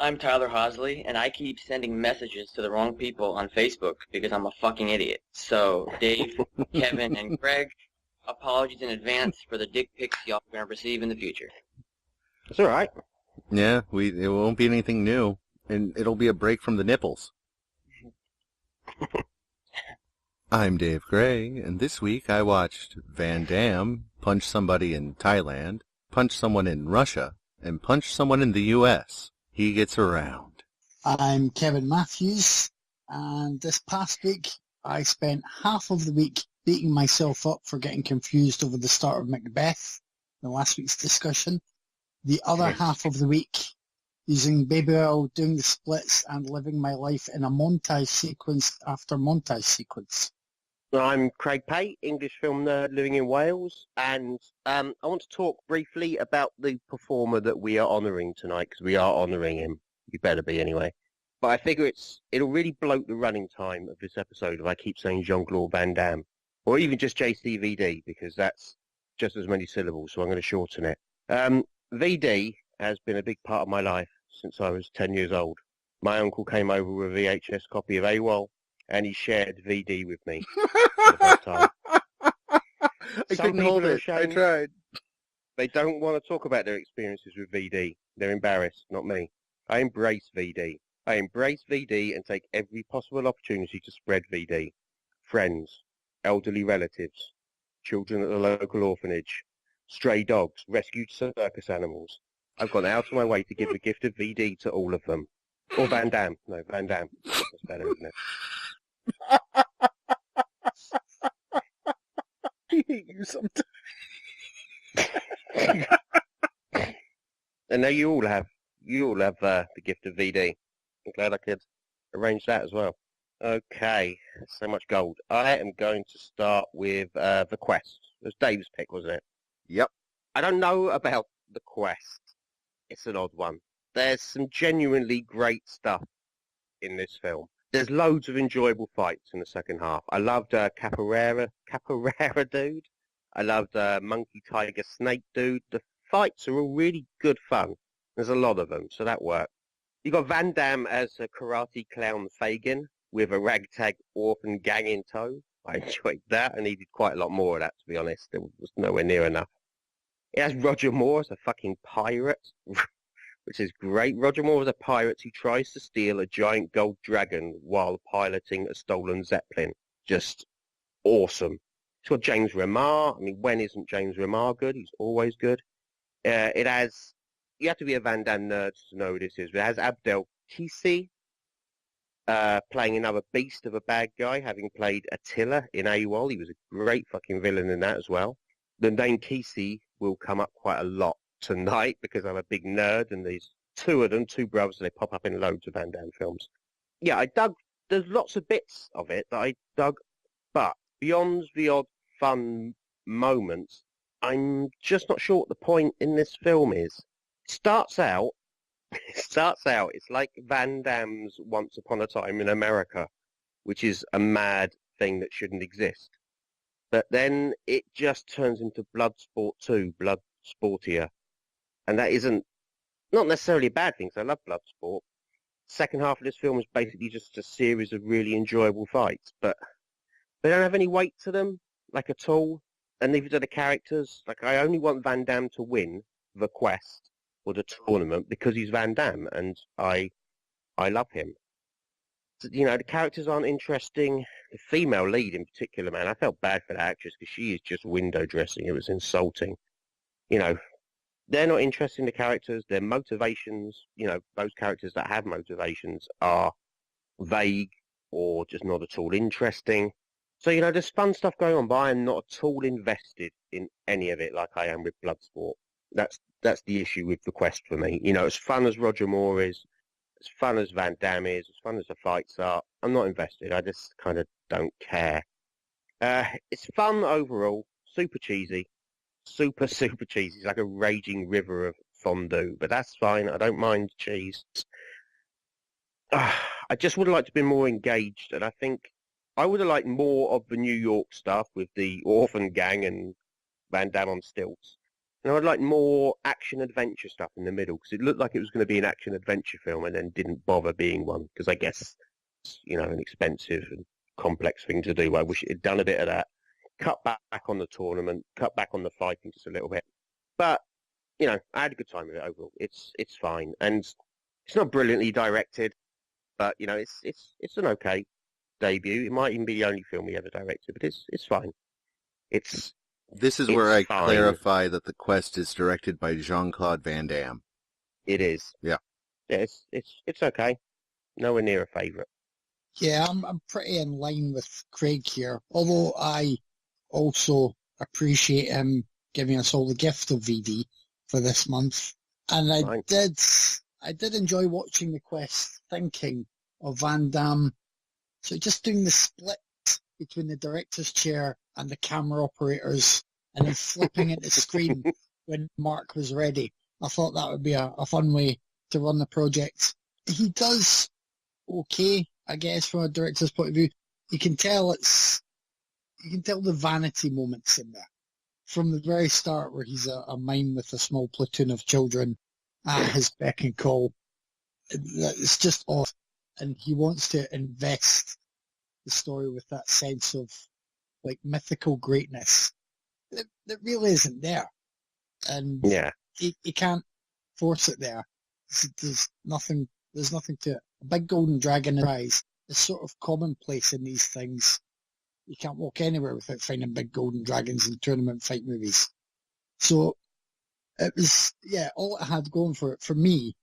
I'm Tyler Hosley, and I keep sending messages to the wrong people on Facebook because I'm a fucking idiot. So, Dave, Kevin, and Greg, apologies in advance for the dick pics y'all are going to receive in the future. It's all right. Yeah, it won't be anything new, and it'll be a break from the nipples. I'm Dave Gray, and this week I watched Van Damme punch somebody in Thailand, punch someone in Russia, and punch someone in the U.S. He gets around. I'm Kevin Matthews, and this past week I spent half of the week beating myself up for getting confused over the start of Macbeth, in last week's discussion. The other half of the week using baby oil, doing the splits, and living my life in a montage sequence after montage sequence. I'm Craig Pate, English film nerd living in Wales, and I want to talk briefly about the performer that we are honouring tonight, because we are honouring him. You better be anyway. But I figure it'll really bloat the running time of this episode if I keep saying Jean-Claude Van Damme, or even just JCVD, because that's just as many syllables, so I'm going to shorten it. VD has been a big part of my life since I was 10 years old. My uncle came over with a VHS copy of AWOL, and he shared VD with me for the first time. I couldn't hold it. I tried. They don't want to talk about their experiences with VD. They're embarrassed, not me. I embrace VD. I embrace VD and take every possible opportunity to spread VD. Friends, elderly relatives, children at the local orphanage, stray dogs, rescued circus animals. I've gone out of my way to give the gift of VD to all of them. Or Van Damme. No, Van Damme. That's better, isn't it? I hate you sometimes. And now you all have the gift of VD. I'm glad I could arrange that as well. Okay, so much gold. I am going to start with The Quest. It was Dave's pick, wasn't it? Yep. I don't know about The Quest. It's an odd one. There's some genuinely great stuff in this film. There's loads of enjoyable fights in the second half. I loved Capoeira dude. I loved Monkey Tiger Snake dude. The fights are all really good fun. There's a lot of them, so that worked. You got Van Damme as a karate clown Fagin with a ragtag orphan gang in tow. I enjoyed that. I needed quite a lot more of that, to be honest. There was nowhere near enough. It has Roger Moore as a fucking pirate, which is great. Roger Moore is a pirate who tries to steal a giant gold dragon while piloting a stolen Zeppelin. Just awesome. It's got James Remar. I mean, when isn't James Remar good? He's always good. It has... You have to be a Van Damme nerd to know who this is. But it has Abdel Kisi playing another beast of a bad guy, having played Attila in AWOL. He was a great fucking villain in that as well. The name Kisi will come up quite a lot tonight because I'm a big nerd, and these two of them, two brothers, they pop up in loads of Van Damme films. Yeah, I dug... There's lots of bits of it that I dug, but beyond the odd fun moments, I'm just not sure what the point in this film is. Starts out, it's like Van Damme's Once Upon a Time in America, which is a mad thing that shouldn't exist. But then it just turns into Bloodsport 2, Blood Sportier. And that isn't, not necessarily a bad thing, because I love Bloodsport. Second half of this film is basically just a series of really enjoyable fights, but they don't have any weight to them, like at all, and neither do the characters. Like, I only want Van Damme to win The Quest or the tournament because he's Van Damme, and I love him. You know, the characters aren't interesting. The female lead in particular, man, I felt bad for the actress because she is just window dressing. It was insulting. You know, they're not interesting, the characters. Their motivations, you know, those characters that have motivations are vague or just not at all interesting. So, you know, there's fun stuff going on, but I am not at all invested in any of it like I am with Bloodsport. That's the issue with The Quest for me. You know, as fun as Roger Moore is, as fun as Van Damme is, as fun as the fights are, I'm not invested. I just kind of don't care. It's fun overall, super cheesy, super cheesy. It's like a raging river of fondue, but that's fine. I don't mind cheese. I just would have liked to be more engaged, and I think I would have liked more of the New York stuff with the orphan gang and Van Damme on stilts. And I'd like more action-adventure stuff in the middle, because it looked like it was going to be an action-adventure film and then didn't bother being one, because I guess, an expensive and complex thing to do. I wish it had done a bit of that. Cut back on the tournament, cut back on the fighting just a little bit. But, I had a good time with it overall. It's fine. And it's not brilliantly directed, but, it's an okay debut. It might even be the only film he ever directed, but it's fine. This is where I fine. clarify that The Quest is directed by Jean-Claude Van Damme. It is. Yeah. Yeah, it's okay. Nowhere near a favourite. Yeah, I'm pretty in line with Craig here, although I also appreciate him giving us all the gift of VD for this month. And I did enjoy watching The Quest, thinking of Van Damme. So just doing the split between the director's chair and the camera operators and then flipping at the screen when Mark was ready. I thought that would be a fun way to run the project. He does okay, I guess, from a director's point of view. You can tell the vanity moments in there. From the very start where he's a mime with a small platoon of children at his beck and call. It's just odd. And he wants to invest the story with that sense of like mythical greatness that really isn't there. And he can't force it there. There's nothing to it. A big golden dragon in his eyes is sort of commonplace in these things. You can't walk anywhere without finding big golden dragons in tournament fight movies. So it was, all it had going for it for me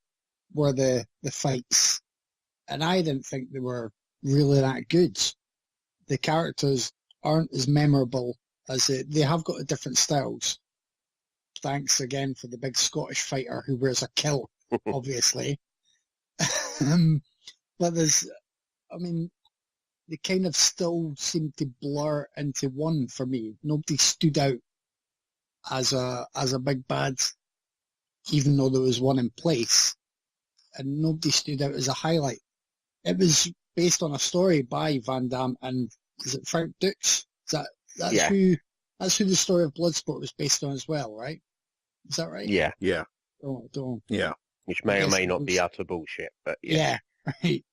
were the fights. And I didn't think they were really that good. The characters aren't as memorable as they have got different styles. Thanks again for the big Scottish fighter who wears a kilt, obviously. But they kind of still seem to blur into one for me. Nobody stood out as a big bad, even though there was one in place, and nobody stood out as a highlight. It was based on a story by Van Damme and is it Frank Dux? That's who the story of Bloodsport was based on as well, right? Is that right? Yeah. Yeah. Don't. Yeah. Which may or may not be utter bullshit, but yeah. Right.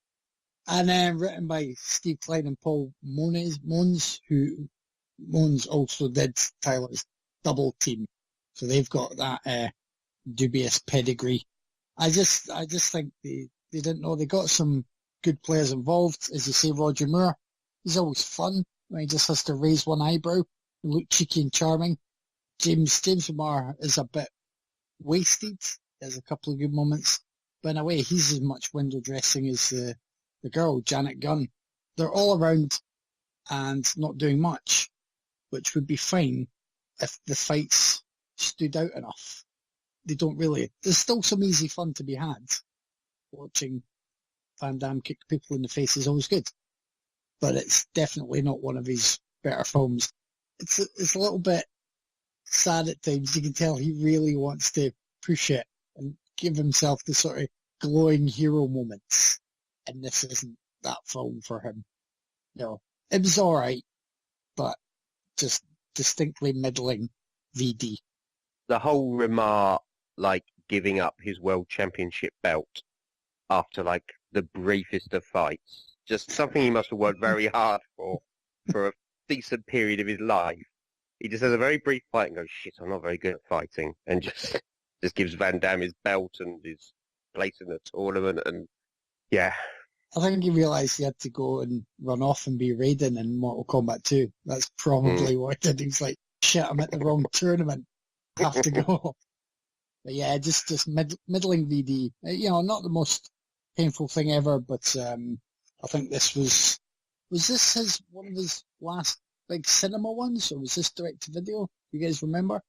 And then written by Steve Klein and Paul Mons, who Mons also did Tyler's Double Team. So they've got that dubious pedigree. I just think they didn't know. They got some good players involved. As you say, Roger Moore, he's always fun when he just has to raise one eyebrow and look cheeky and charming. James Lamar is a bit wasted. There's a couple of good moments, but in a way, he's as much window dressing as the girl, Janet Gunn. They're all around and not doing much, which would be fine if the fights stood out enough. They don't really. There's still some easy fun to be had. Watching Van Damme kick people in the face is always good, but it's definitely not one of his better films. It's a little bit sad at times. You can tell he really wants to push it and give himself the sort of glowing hero moments, and this isn't that film for him. No, it was all right, but just distinctly middling VD. The whole remark, giving up his world championship belt after the briefest of fights, just something he must have worked very hard for a decent period of his life. He just has a very brief fight and goes, shit, I'm not very good at fighting, and just gives Van Damme his belt and his place in the tournament, and yeah. I think he realised he had to go and run off and be Raiden in Mortal Kombat 2. That's probably what he did. He was like, shit, I'm at the wrong tournament. I have to go. But yeah, just middling VD. Not the most painful thing ever, but I think this was this one of his last big cinema ones, or was this direct to video? You guys remember?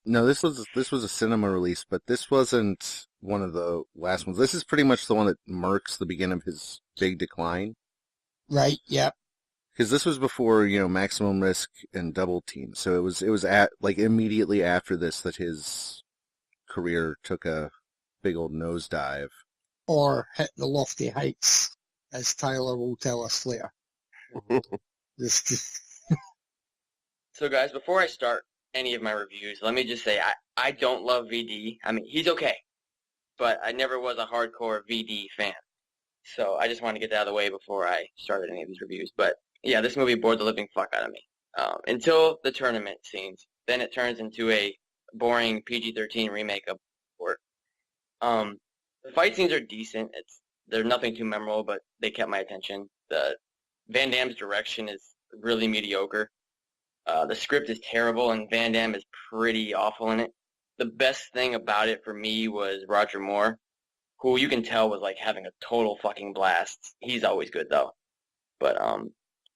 No, this was a cinema release, but this wasn't one of the last ones. This is pretty much the one that marks the beginning of his big decline. Right. Yeah. Because this was before Maximum Risk and Double Team, so it was at immediately after this that his career took a big old nosedive. Or hit the lofty heights, as Tyler will tell us later. So guys, before I start any of my reviews, let me just say I don't love VD. I mean, he's okay, but I never was a hardcore VD fan. So I just wanted to get that out of the way before I started any of these reviews. But yeah, this movie bored the living fuck out of me. Until the tournament scenes. Then it turns into a boring PG-13 remake of sport. The fight scenes are decent. They're nothing too memorable, but they kept my attention. The Van Damme's direction is really mediocre. The script is terrible, and Van Damme is pretty awful in it. The best thing about it for me was Roger Moore, who you can tell was like having a total fucking blast. He's always good though. But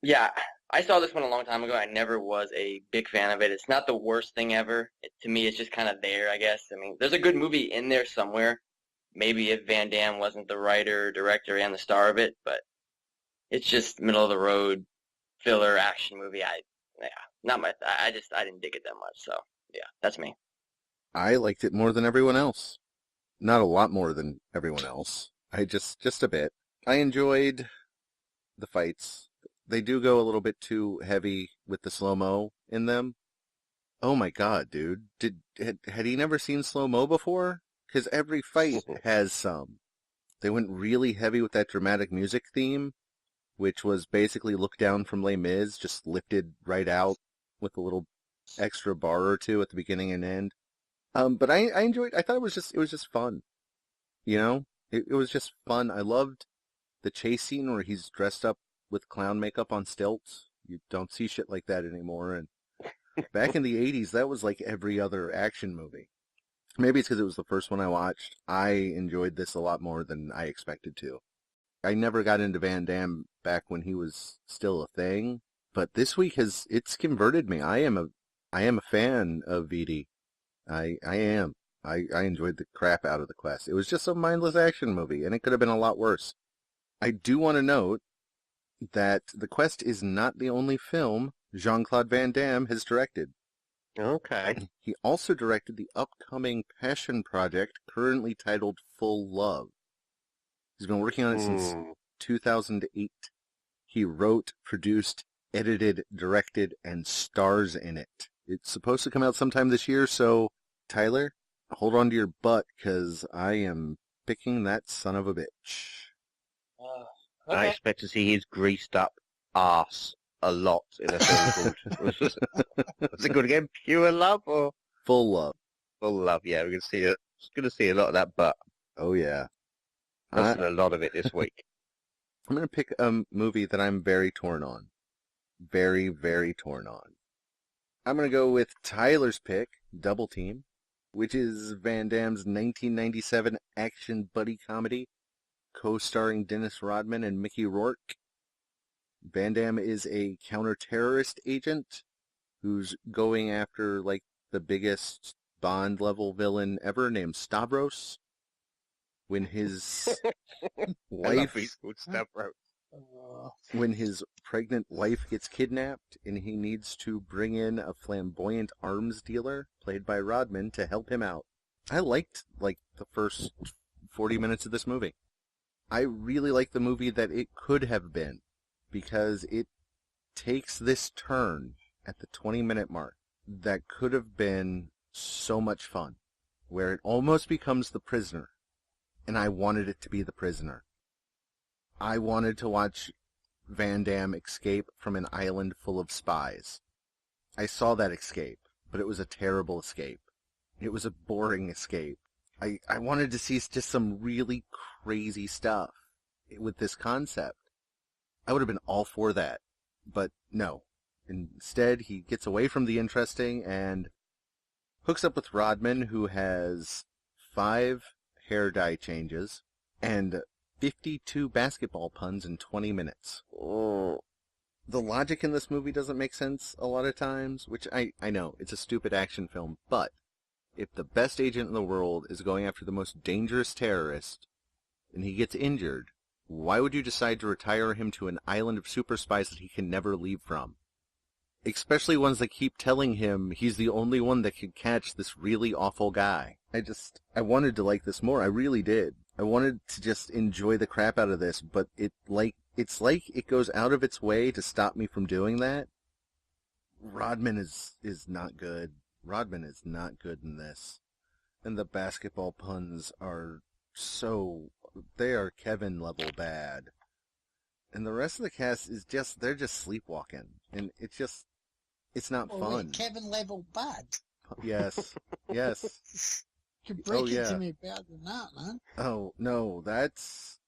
yeah, I saw this one a long time ago. I never was a big fan of it. It's not the worst thing ever. To me, it's just kind of there, I guess. I mean, there's a good movie in there somewhere. Maybe if Van Damme wasn't the writer, director, and the star of it, but it's just middle of the road filler action movie. I didn't dig it that much. So yeah, that's me. I liked it more than everyone else. Not a lot more than everyone else. Just a bit. I enjoyed the fights. They do go a little bit too heavy with the slow-mo in them. Oh my god, dude. Had he never seen slow-mo before? Because every fight has some. They went really heavy with that dramatic music theme, which was basically Look Down from Les Mis, just lifted right out with a little extra bar or two at the beginning and end. But I enjoyed. I thought it was just fun. You know, it was just fun. I loved the chase scene where he's dressed up with clown makeup on stilts. You don't see shit like that anymore. And back in the 80s, that was like every other action movie. Maybe it's because it was the first one I watched. I enjoyed this a lot more than I expected to. I never got into Van Damme back when he was still a thing, but this week it's converted me. I am a fan of VD. I am. I enjoyed the crap out of the Quest. It was just a mindless action movie, and it could have been a lot worse. I do want to note that the Quest is not the only film Jean-Claude Van Damme has directed. Okay. He also directed the upcoming passion project currently titled Full Love. He's been working on it since 2008. He wrote, produced, edited, directed, and stars in it. It's supposed to come out sometime this year, so Tyler, hold on to your butt, because I am picking that son of a bitch. I Okay. expect to see his greased up arse a lot in a film called... What's it called again? Pure Love or Full Love. Full Love? Yeah, we're going to see a lot of that butt. Oh, yeah. I've seen a lot of it this week. I'm going to pick a movie that I'm very torn on. Very, very torn on. I'm going to go with Tyler's pick, Double Team, which is Van Damme's 1997 action buddy comedy, co-starring Dennis Rodman and Mickey Rourke. Van Damme is a counter-terrorist agent who's going after, like, the biggest Bond-level villain ever named Stavros. When his wife... When his pregnant wife gets kidnapped and he needs to bring in a flamboyant arms dealer played by Rodman to help him out. I liked, like, the first 40 minutes of this movie. I really like the movie that it could have been because it takes this turn at the 20-minute mark that could have been so much fun, where it almost becomes The Prisoner, and I wanted it to be The Prisoner. I wanted to watch Van Damme escape from an island full of spies. I saw that escape, but it was a terrible escape. It was a boring escape. I wanted to see just some really crazy stuff with this concept. I would have been all for that, but no. Instead, he gets away from the interesting and hooks up with Rodman, who has 5 hair dye changes and 52 basketball puns in 20 minutes. Oh. The logic in this movie doesn't make sense a lot of times, which I know, it's a stupid action film, but if the best agent in the world is going after the most dangerous terrorist, and he gets injured, why would you decide to retire him to an island of super spies that he can never leave from? Especially ones that keep telling him he's the only one that can catch this really awful guy. I wanted to like this more, I really did. I wanted to just enjoy the crap out of this, but it's like it goes out of its way to stop me from doing that. Rodman is not good. Rodman is not good in this. And the basketball puns are they are Kevin level bad. And the rest of the cast is they're just sleepwalking. And it's not fun. Wait, Kevin level bad? Yes. Yes. You could break it yeah. to me better than that, man. Oh, no, that's...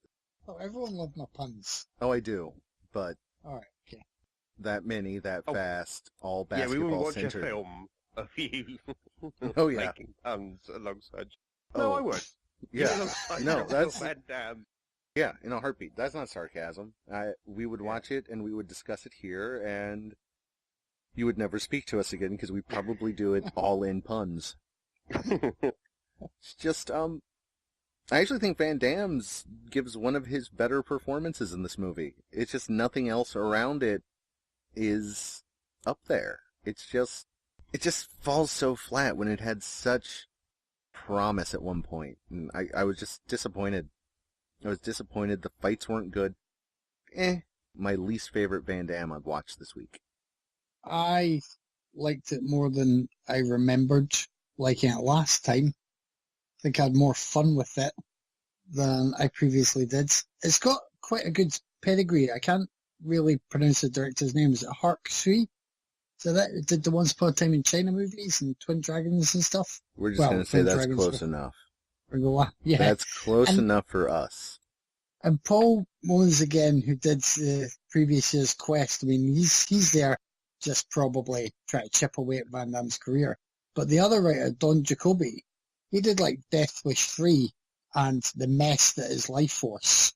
Oh, everyone loved my puns. Oh, I do. But... Alright, okay. That many, that fast, all Yeah, we basketball wouldn't watch centered. a film of you Oh, yeah. making puns alongside... No, Oh, I would. Yeah. Alongside No, Jean-Claude that's... Van Damme. Yeah, in a heartbeat. That's not sarcasm. We would watch it, and we would discuss it here, and you would never speak to us again, because we probably do it all in puns. It's just, I actually think Van Damme's gives one of his better performances in this movie. It's just nothing else around it is up there. it just falls so flat when it had such promise at one point. And I was just disappointed. I was disappointed. The fights weren't good. My least favorite Van Damme I've watched this week. I liked it more than I remembered liking it last time. I think I had more fun with it than I previously did. It's got quite a good pedigree. I can't really pronounce the director's name. Is it Hark Sui? So that did the Once Upon a Time in China movies and Twin Dragons and stuff. We're just going to say that's close enough. Yeah. That's close enough for us. And Paul Mons again, who did the previous year's Quest, I mean, he's there just probably trying to chip away at Van Damme's career. But the other writer, Don Jacoby, he did like Death Wish 3 and The Mess That Is Life Force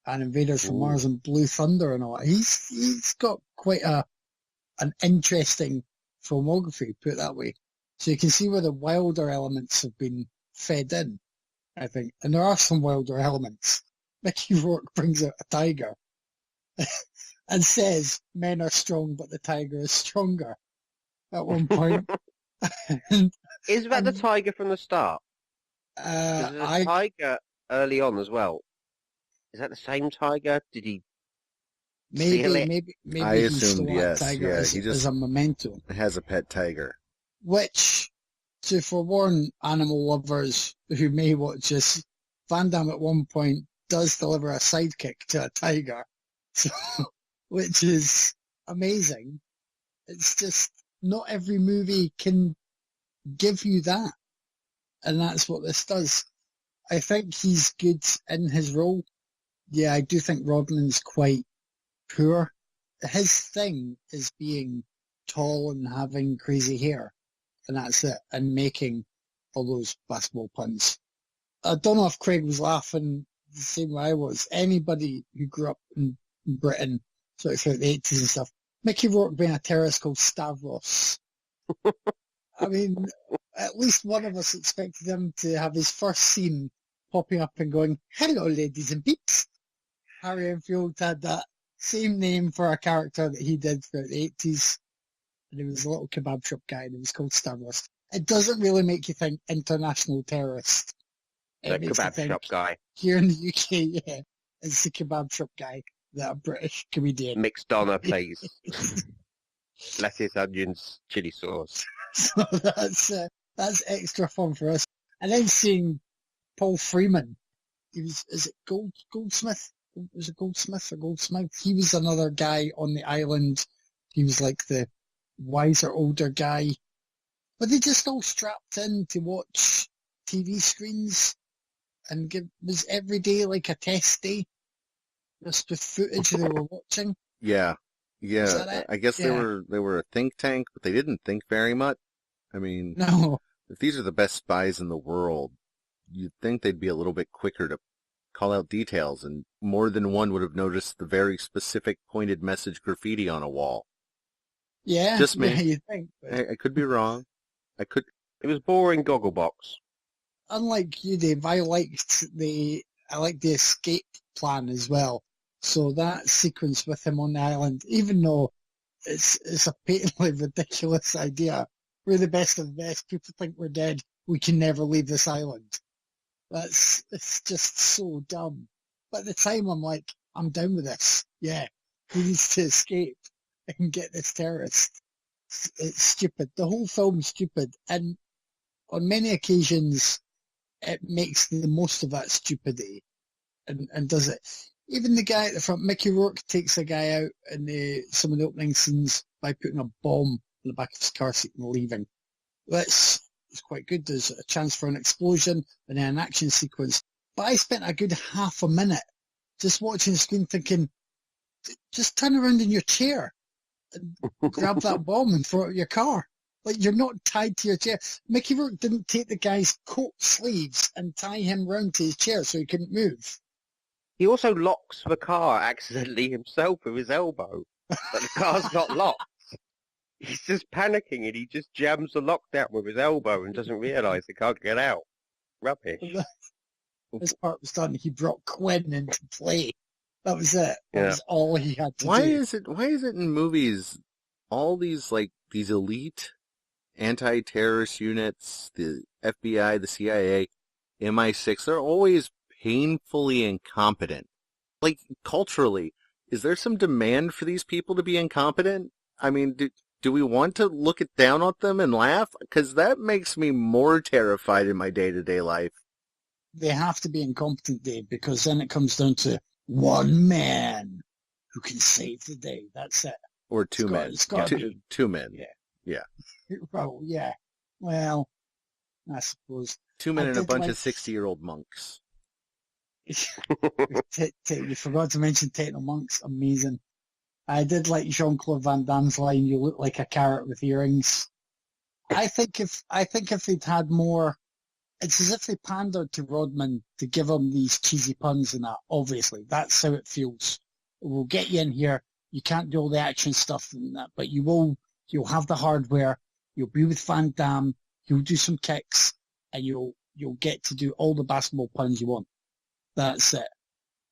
and Invaders from Mars and Blue Thunder and all that. He's got quite an interesting filmography, put it that way. So you can see where the wilder elements have been fed in, I think. And there are some wilder elements. Mickey Rourke brings out a tiger and says, "Men are strong, but the tiger is stronger," at one point. Is that the tiger from the start? There's a tiger early on as well. Is that the same tiger? Did he steal it? Maybe I he assumed stole yes. that tiger as a memento. Has a pet tiger. Which, to forewarn animal lovers who may watch this, Van Damme at one point does deliver a sidekick to a tiger, so, which is amazing. It's just not every movie can give you that, and that's what this does. I think he's good in his role. Yeah, I do think Rodman's quite poor. His thing is being tall and having crazy hair, and that's it, and making all those basketball puns. I don't know if Craig was laughing the same way I was. Anybody who grew up in Britain, sort of throughout the 80s and stuff, Mickey Rourke being a terrorist called Stavros. I mean, at least one of us expected him to have his first scene popping up and going, "Hello, ladies and peeps." Harry Enfield had that same name for a character that he did throughout the 80s. And he was a little kebab shop guy, and he was called Stavros. It doesn't really make you think international terrorist. The kebab shop guy. Here in the UK, yeah, it's the kebab shop guy that a British comedian. Mixed Donna plays. Lettuce, onions, chili sauce. So that's extra fun for us. And then seeing Paul Freeman, is it Goldsmith? Was it Goldsmith or Goldsmith? He was another guy on the island. He was like the wiser, older guy. But they just all strapped in to watch TV screens and was every day like a test day, just with footage they were watching. Yeah. I guess they were a think tank, but they didn't think very much. I mean, no. If these are the best spies in the world, you'd think they'd be a little bit quicker to call out details, and more than one would have noticed the very specific pointed message graffiti on a wall. Yeah, just me. Yeah, you think. I could be wrong. It was boring Gogglebox. Unlike you, Dave, I liked the escape plan as well. So that sequence with him on the island, even though it's a patently ridiculous idea, we're the best of the best. People think we're dead. We can never leave this island. It's just so dumb. But at the time, I'm like, I'm down with this. Yeah, he needs to escape and get this terrorist. It's stupid. The whole film's stupid, and on many occasions, it makes the most of that stupidity and does it. Even the guy at the front, Mickey Rourke, takes a guy out in some of the opening scenes by putting a bomb in the back of his car seat and leaving. It's quite good. There's a chance for an explosion and then an action sequence. But I spent a good half a minute just watching the screen thinking, just turn around in your chair and grab that bomb and throw it at your car. Like, you're not tied to your chair. Mickey Rourke didn't take the guy's coat sleeves and tie him round to his chair so he couldn't move. He also locks the car accidentally himself with his elbow, but the car's not locked. He's just panicking and he just jams the lock down with his elbow and doesn't realise he can't get out. Rubbish. This part was done. He brought Quinn into play. That was it. That Yeah. was all he had to do. Why is it in movies all these elite anti-terrorist units, the FBI, the CIA, MI6, they're always painfully incompetent? Like, culturally, is there some demand for these people to be incompetent? I mean, do we want to look it down on them and laugh? Because that makes me more terrified in my day-to-day life. They have to be incompetent, Dave, because then it comes down to one man who can save the day. That's it. Or two men. It's got to be. Two men. Yeah. Well, yeah. Well, I suppose. Two men and a bunch like- of 60-year-old monks. You forgot to mention Techno Monks. Amazing. I did like Jean-Claude Van Damme's line, "You look like a carrot with earrings." I think if they'd had more, it's as if they pandered to Rodman to give him these cheesy puns and that. Obviously, that's how it feels. We'll get you in here. You can't do all the action stuff and that, but you'll have the hardware. You'll be with Van Damme. You'll do some kicks, and you'll get to do all the basketball puns you want. That's it,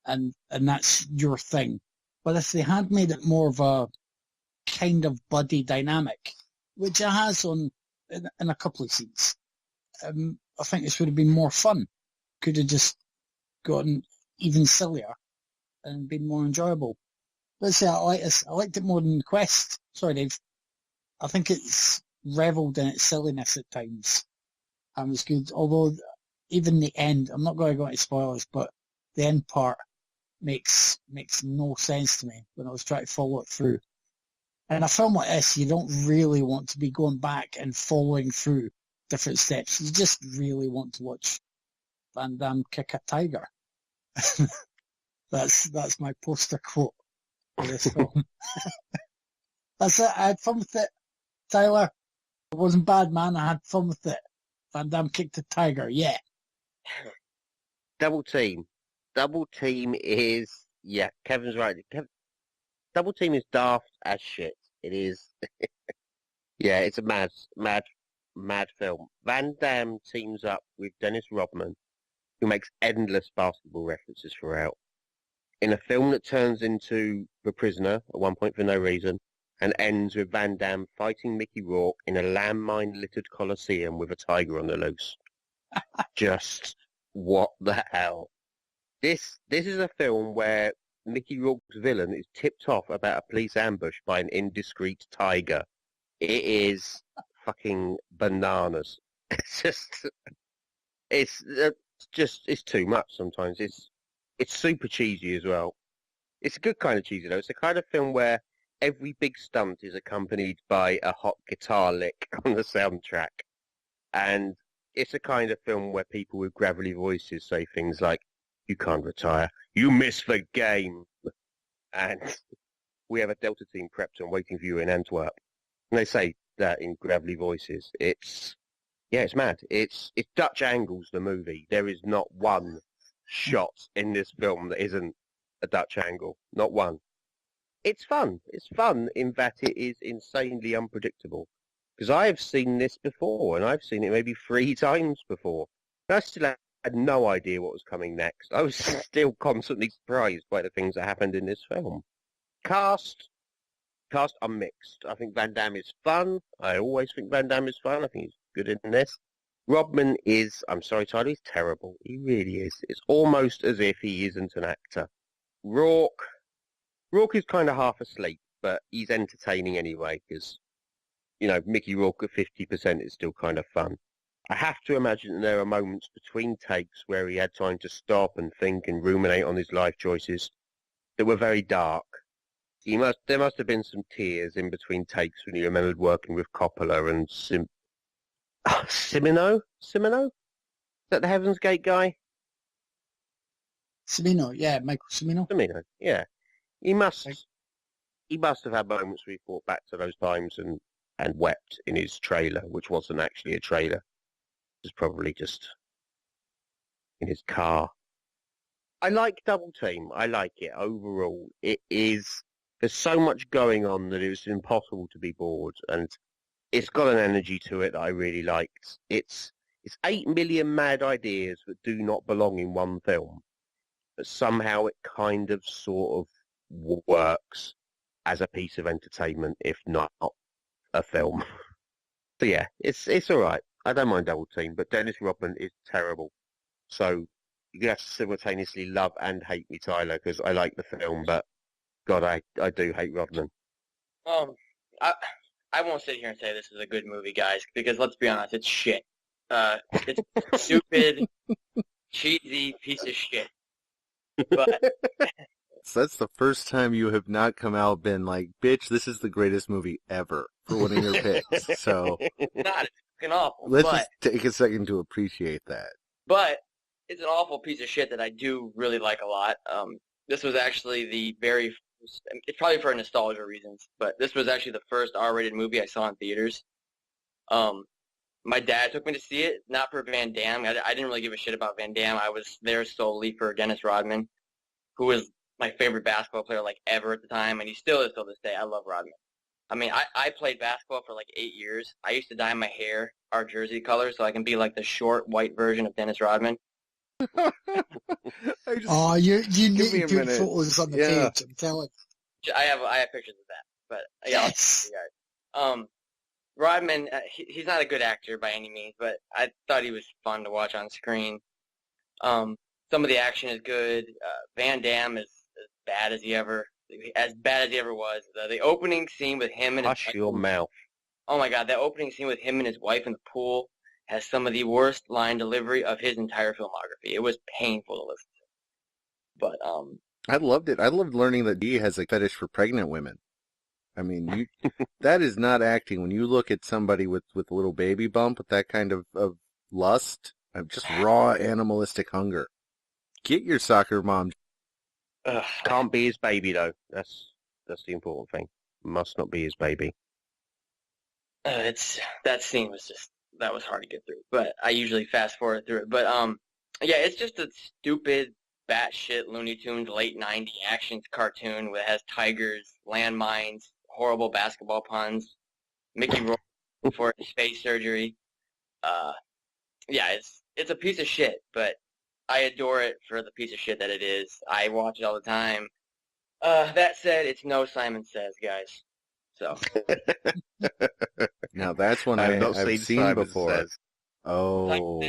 and that's your thing. But if they had made it more of a kind of buddy dynamic, which it has in a couple of scenes, I think this would have been more fun. Could have just gotten even sillier and been more enjoyable. Let's say I liked it more than Quest. Sorry, Dave. I think it's revelled in its silliness at times and was good. Although even the end, I'm not going to go into spoilers, but the end part makes no sense to me when I was trying to follow it through. And a film like this, you don't really want to be going back and following through different steps. You just really want to watch Van Damme kick a tiger. That's my poster quote for this film. That's it. I had fun with it, Tyler. It wasn't bad, man. I had fun with it. Van Damme kicked a tiger. Yeah. Double Team. Double Team is, yeah, Kevin's right. Double Team is daft as shit. It is. Yeah, it's a mad film. Van Damme teams up with Dennis Rodman, who makes endless basketball references throughout, in a film that turns into The Prisoner at one point for no reason, and ends with Van Damme fighting Mickey Rourke in a landmine-littered coliseum with a tiger on the loose. Just what the hell? This is a film where Mickey Rourke's villain is tipped off about a police ambush by an indiscreet tiger. It is fucking bananas. It's too much sometimes. It's super cheesy as well. It's a good kind of cheesy though. It's the kind of film where every big stunt is accompanied by a hot guitar lick on the soundtrack. And it's a kind of film where people with gravelly voices say things like, "You can't retire. You miss the game." And we have a Delta team prepped and waiting for you in Antwerp. And they say that in gravelly voices. It's mad. It's Dutch Angles, the movie. There is not one shot in this film that isn't a Dutch angle. Not one. It's fun. It's fun in that it is insanely unpredictable. Because I've seen this before, and I've seen it maybe 3 times before. And I still had no idea what was coming next. I was still constantly surprised by the things that happened in this film. Cast are mixed. I think Van Damme is fun. I always think Van Damme is fun. I think he's good in this. Rodman is, I'm sorry, Tyler, he's terrible. He really is. It's almost as if he isn't an actor. Rourke is kind of half asleep, but he's entertaining anyway, because Mickey Rourke at 50% is still kind of fun. I have to imagine there are moments between takes where he had time to stop and think and ruminate on his life choices that were very dark. There must have been some tears in between takes when he remembered working with Coppola and Cimino? Cimino? Is that the Heaven's Gate guy? Cimino, yeah, Michael Cimino. Cimino, yeah. He must have had moments where he thought back to those times and wept in his trailer, which wasn't actually a trailer. It was probably just in his car. I like Double Team. I like it overall. There's so much going on that it was impossible to be bored, and it's got an energy to it that I really liked. It's 8 million mad ideas that do not belong in one film, but somehow it kind of sort of works as a piece of entertainment, if not a film. So yeah, it's all right. I don't mind Double Team, but Dennis Rodman is terrible. So you're gonna have to simultaneously love and hate me, Tyler, because I like the film, but God, I do hate Rodman. I won't sit here and say this is a good movie, guys, because let's be honest, it's shit. It's stupid, cheesy piece of shit. But So that's the first time you have not come out been like, bitch, this is the greatest movie ever for one of your picks. So it's not. It's fucking awful. let's just take a second to appreciate that. But it's an awful piece of shit that I do really like a lot. This was actually the very first, it's probably for nostalgia reasons, but this was actually the first R-rated movie I saw in theaters. My dad took me to see it, not for Van Damme. I didn't really give a shit about Van Damme. I was there solely for Dennis Rodman, who was my favorite basketball player like ever at the time, and he still is till this day. I love Rodman. I mean, I played basketball for like 8 years. I used to dye my hair our jersey color so I can be like the short white version of Dennis Rodman. You need to put photos on the page, I'm telling you. I have pictures of that, but yeah, yes. Rodman, he's not a good actor by any means, but I thought he was fun to watch on screen. Some of the action is good. Van Damme is as bad as he ever was. The opening scene with him and Hush your mouth. Oh my God, that opening scene with him and his wife in the pool has some of the worst line delivery of his entire filmography. It was painful to listen to. But I loved it. I loved learning that he has a fetish for pregnant women. I mean, that is not acting. When you look at somebody with a little baby bump, with that kind of lust, of just raw animalistic hunger. Get your soccer mom. Can't be his baby, though. That's the important thing. Must not be his baby. That scene was that was hard to get through. But I usually fast forward through it. But yeah, it's just a stupid, batshit Looney Tunes late '90s action cartoon that has tigers, landmines, horrible basketball puns, Mickey Rourke before his face surgery. Yeah, it's a piece of shit, but I adore it for the piece of shit that it is. I watch it all the time. That said, it's no Simon Says, guys. So now that's one I've seen Simon before. Says. Oh,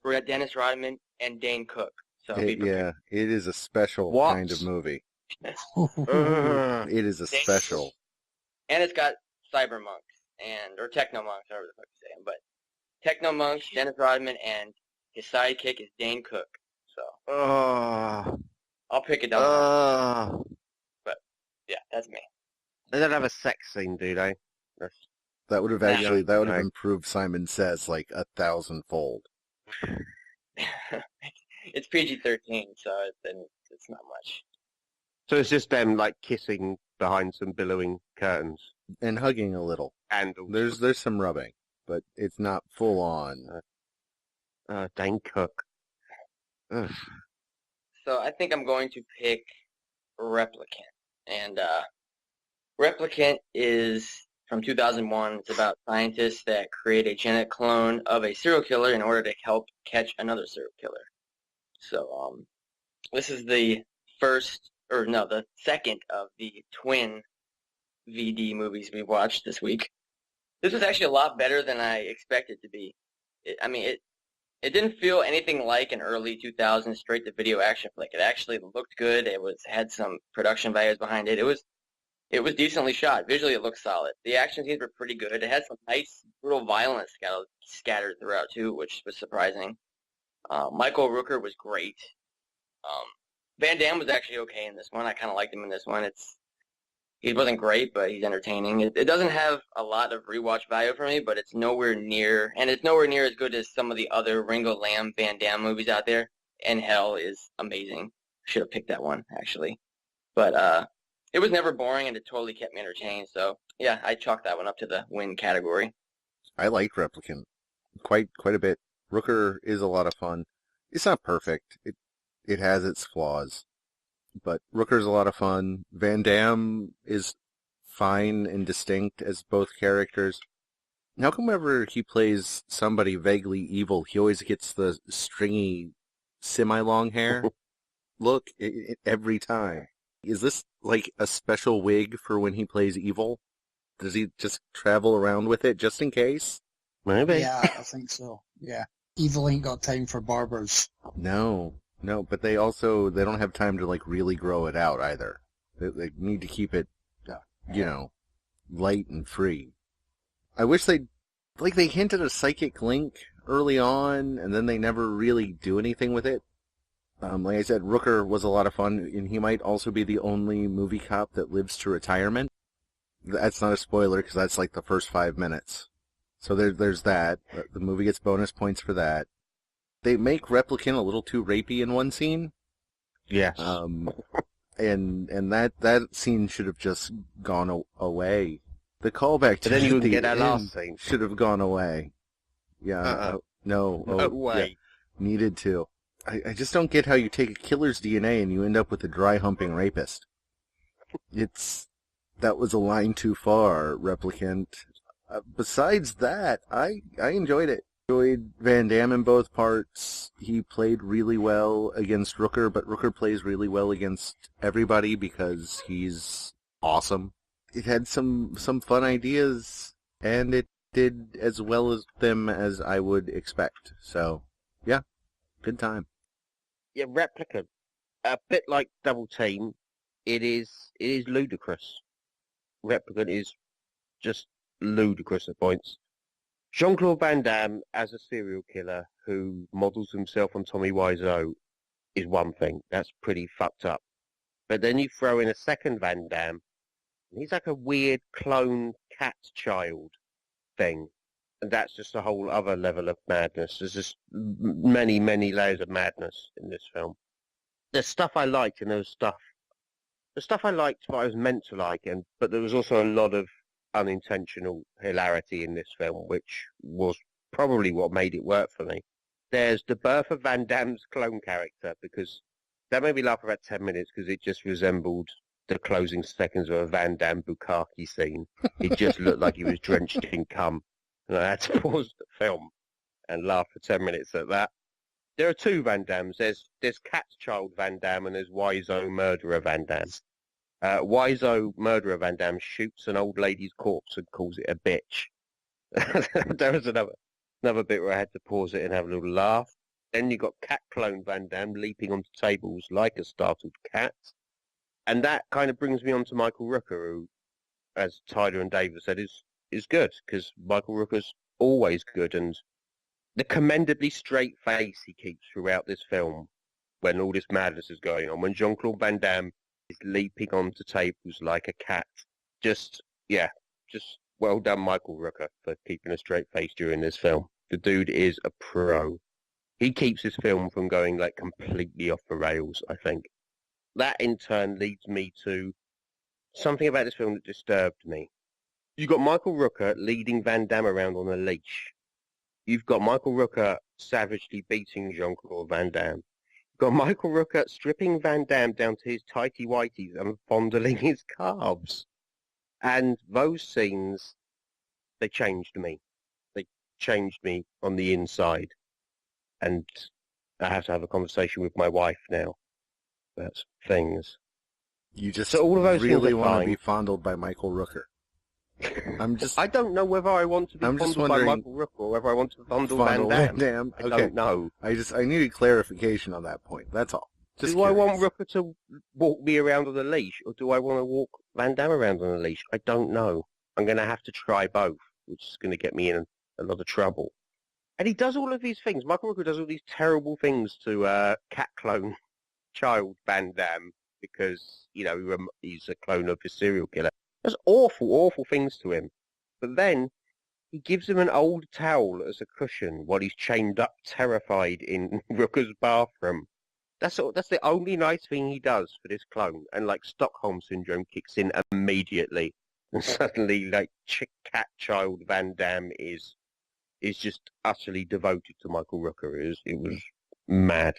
we're at Dennis Rodman and Dane Cook. So yeah, it is a special kind of movie. It is a special. And it's got cyber monks or techno monks, however the fuck you say them. But techno monks, Dennis Rodman, and his sidekick is Dane Cook. So I'll pick it down. But yeah, that's me. They don't have a sex scene, do they? That would have improved Simon Says like 1,000-fold. It's PG-13, so it's not much. So it's just them like kissing behind some billowing curtains and hugging a little. And there's some rubbing, but it's not full on. Dane Cook. Ugh. So I think I'm going to pick Replicant, and Replicant is from 2001. It's about scientists that create a genetic clone of a serial killer in order to help catch another serial killer. So this is the second of the twin VD movies we've watched this week. This was actually a lot better than I expected to be. It didn't feel anything like an early 2000s straight-to-video action flick. It actually looked good. It had some production values behind it. It was It was decently shot. Visually, it looked solid. The action scenes were pretty good. It had some nice, brutal violence scattered throughout, too, which was surprising. Michael Rooker was great. Van Damme was actually okay in this one. I kind of liked him in this one. He wasn't great, but he's entertaining. It doesn't have a lot of rewatch value for me, but it's nowhere near as good as some of the other Ringo Lam Van Damme movies out there. And Hell is amazing. Should have picked that one, actually. But it was never boring, and it totally kept me entertained. So, yeah, I chalked that one up to the win category. I liked Replicant quite a bit. Rooker is a lot of fun. It's not perfect. It has its flaws. But Rooker's a lot of fun. Van Damme is fine and distinct as both characters. How come whenever he plays somebody vaguely evil, he always gets the stringy, semi-long hair look every time? Is this like a special wig for when he plays evil? Does he just travel around with it just in case? Maybe. Yeah, I think so. Yeah. Evil ain't got time for barbers. No, but they don't have time to like really grow it out either. They need to keep it, light and free. I wish they hinted a psychic link early on, and then they never really do anything with it. Like I said, Rooker was a lot of fun, and he might also be the only movie cop that lives to retirement. That's not a spoiler, because that's like the first 5 minutes. So there's that. The movie gets bonus points for that. They make Replicant a little too rapey in one scene. Yes. And that scene should have just gone away. The callback to then you the get that end last scene. should have gone away. Yeah. No way. Yeah, needed to. I just don't get how you take a killer's DNA and you end up with a dry humping rapist. That was a line too far, Replicant. Besides that, I enjoyed it. Enjoyed Van Damme in both parts. He played really well against Rooker, but Rooker plays really well against everybody because he's awesome. It had some fun ideas, and it did as well as them as I would expect. So, yeah, good time. Yeah, Replicant. A bit like Double Team, it is ludicrous. Replicant is just ludicrous at points. Jean-Claude Van Damme as a serial killer who models himself on Tommy Wiseau is one thing. That's pretty fucked up. But then you throw in a second Van Damme, and he's like a weird clone cat child thing. And that's just a whole other level of madness. There's just many, many layers of madness in this film. There's stuff I liked, and the stuff I liked what I was meant to like, but there was also a lot of unintentional hilarity in this film, which was probably what made it work for me. There's the birth of Van Damme's clone character, because that made me laugh for about 10 minutes, because it just resembled the closing seconds of a Van Damme bukkake scene. It just looked like he was drenched in cum. And I had to pause the film and laugh for 10 minutes at that. There are two Van Dammes. There's Cat's Child Van Damme and there's Wiseau Murderer Van Damme. Wiseau Murderer Van Damme shoots an old lady's corpse and calls it a bitch. There was another bit where I had to pause it and have a little laugh. Then you got Cat Clone Van Damme leaping onto tables like a startled cat. And that kind of brings me on to Michael Rooker, who, as Tyler and David said, is good, because Michael Rooker's always good, and the commendably straight face he keeps throughout this film when all this madness is going on, when Jean-Claude Van Damme is leaping onto tables like a cat. Just well done, Michael Rooker, for keeping a straight face during this film. The dude is a pro. He keeps this film from going like completely off the rails, I think. That in turn leads me to something about this film that disturbed me. You've got Michael Rooker leading Van Damme around on a leash. You've got Michael Rooker savagely beating Jean-Claude Van Damme. You've got Michael Rooker stripping Van Damme down to his tighty-whities and fondling his calves. And those scenes, they changed me. They changed me on the inside. And I have to have a conversation with my wife now about things. You just so all of those really want fine. to be fondled by Michael Rooker. I don't know whether I want to be fondled by Michael Rooker or whether I want to fondle Van Damme. I don't know. I needed clarification on that point. That's all. Just do I want curious. Rooker to walk me around on a leash, or do I want to walk Van Damme around on a leash? I don't know. I'm going to have to try both, which is going to get me in a lot of trouble. And he does all of these things. Michael Rooker does all these terrible things to cat clone child Van Damme because, he's a clone of his serial killer. Does awful, awful things to him. But then he gives him an old towel as a cushion while he's chained up, terrified in Rooker's bathroom. That's the only nice thing he does for this clone. And, Stockholm Syndrome kicks in immediately. And suddenly, cat child Van Damme is just utterly devoted to Michael Rooker. It was mad.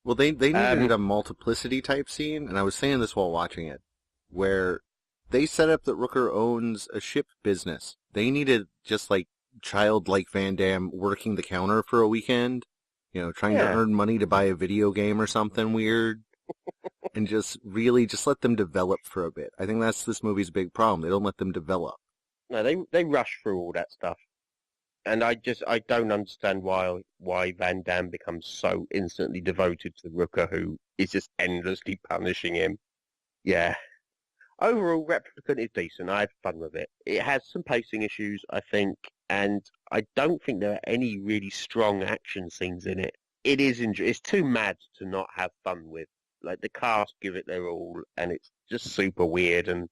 Well, they needed a multiplicity type scene, and I was saying this while watching it, where they set up that Rooker owns a ship business. They needed just childlike Van Damme working the counter for a weekend, trying to earn money to buy a video game or something weird, and just let them develop for a bit. I think that's this movie's big problem. They don't let them develop. No, they rush through all that stuff. And I don't understand why Van Damme becomes so instantly devoted to Rooker, who is just endlessly punishing him. Yeah. Overall, Replicant is decent. I had fun with it. It has some pacing issues, I think, and I don't think there are any really strong action scenes in it. It's too mad to not have fun with. The cast give it their all, and it's just super weird. And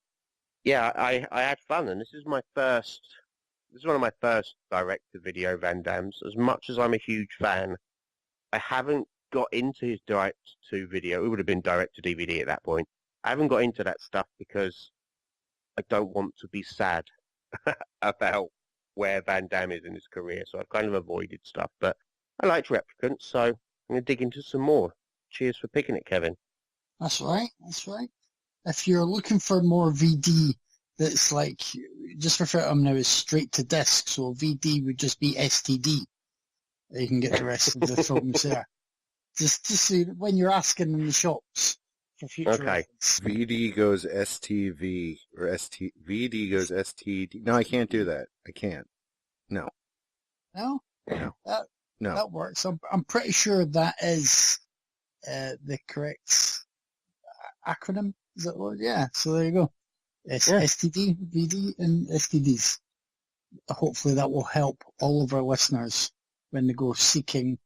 yeah, I had fun, and this is one of my first direct-to-video Van Dammes. As much as I'm a huge fan, I haven't got into his direct-to-video. It would have been direct-to-DVD at that point. I haven't got into that stuff because I don't want to be sad about where Van Damme is in his career, so I've kind of avoided stuff. But I liked Replicant, so I'm going to dig into some more. Cheers for picking it, Kevin. That's right. If you're looking for more VD that's just refer to them now as straight to disc, so VD would just be STD. You can get the rest of the films there. Just so when you're asking in the shops for future reference. VD goes STV, or VD goes STD. No, I can't do that. I can't. No. No? No. No. That works. I'm pretty sure that is the correct acronym. Is that what? Yeah, so there you go. STD, VD, and STDs. Hopefully that will help all of our listeners when they go seeking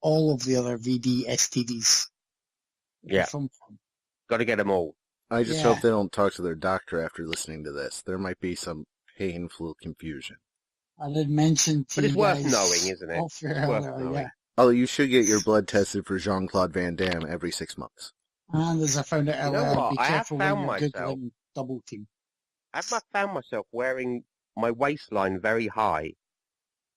all of the other VD STDs. Yeah. Got to get them all. I just hope they don't talk to their doctor after listening to this. There might be some painful confusion. I did mention to But it's you worth guys knowing, isn't it? It's worth knowing. Although you should get your blood tested for Jean-Claude Van Damme every 6 months. And as I found out earlier, be careful when you're Googling double team. I've found myself wearing my waistline very high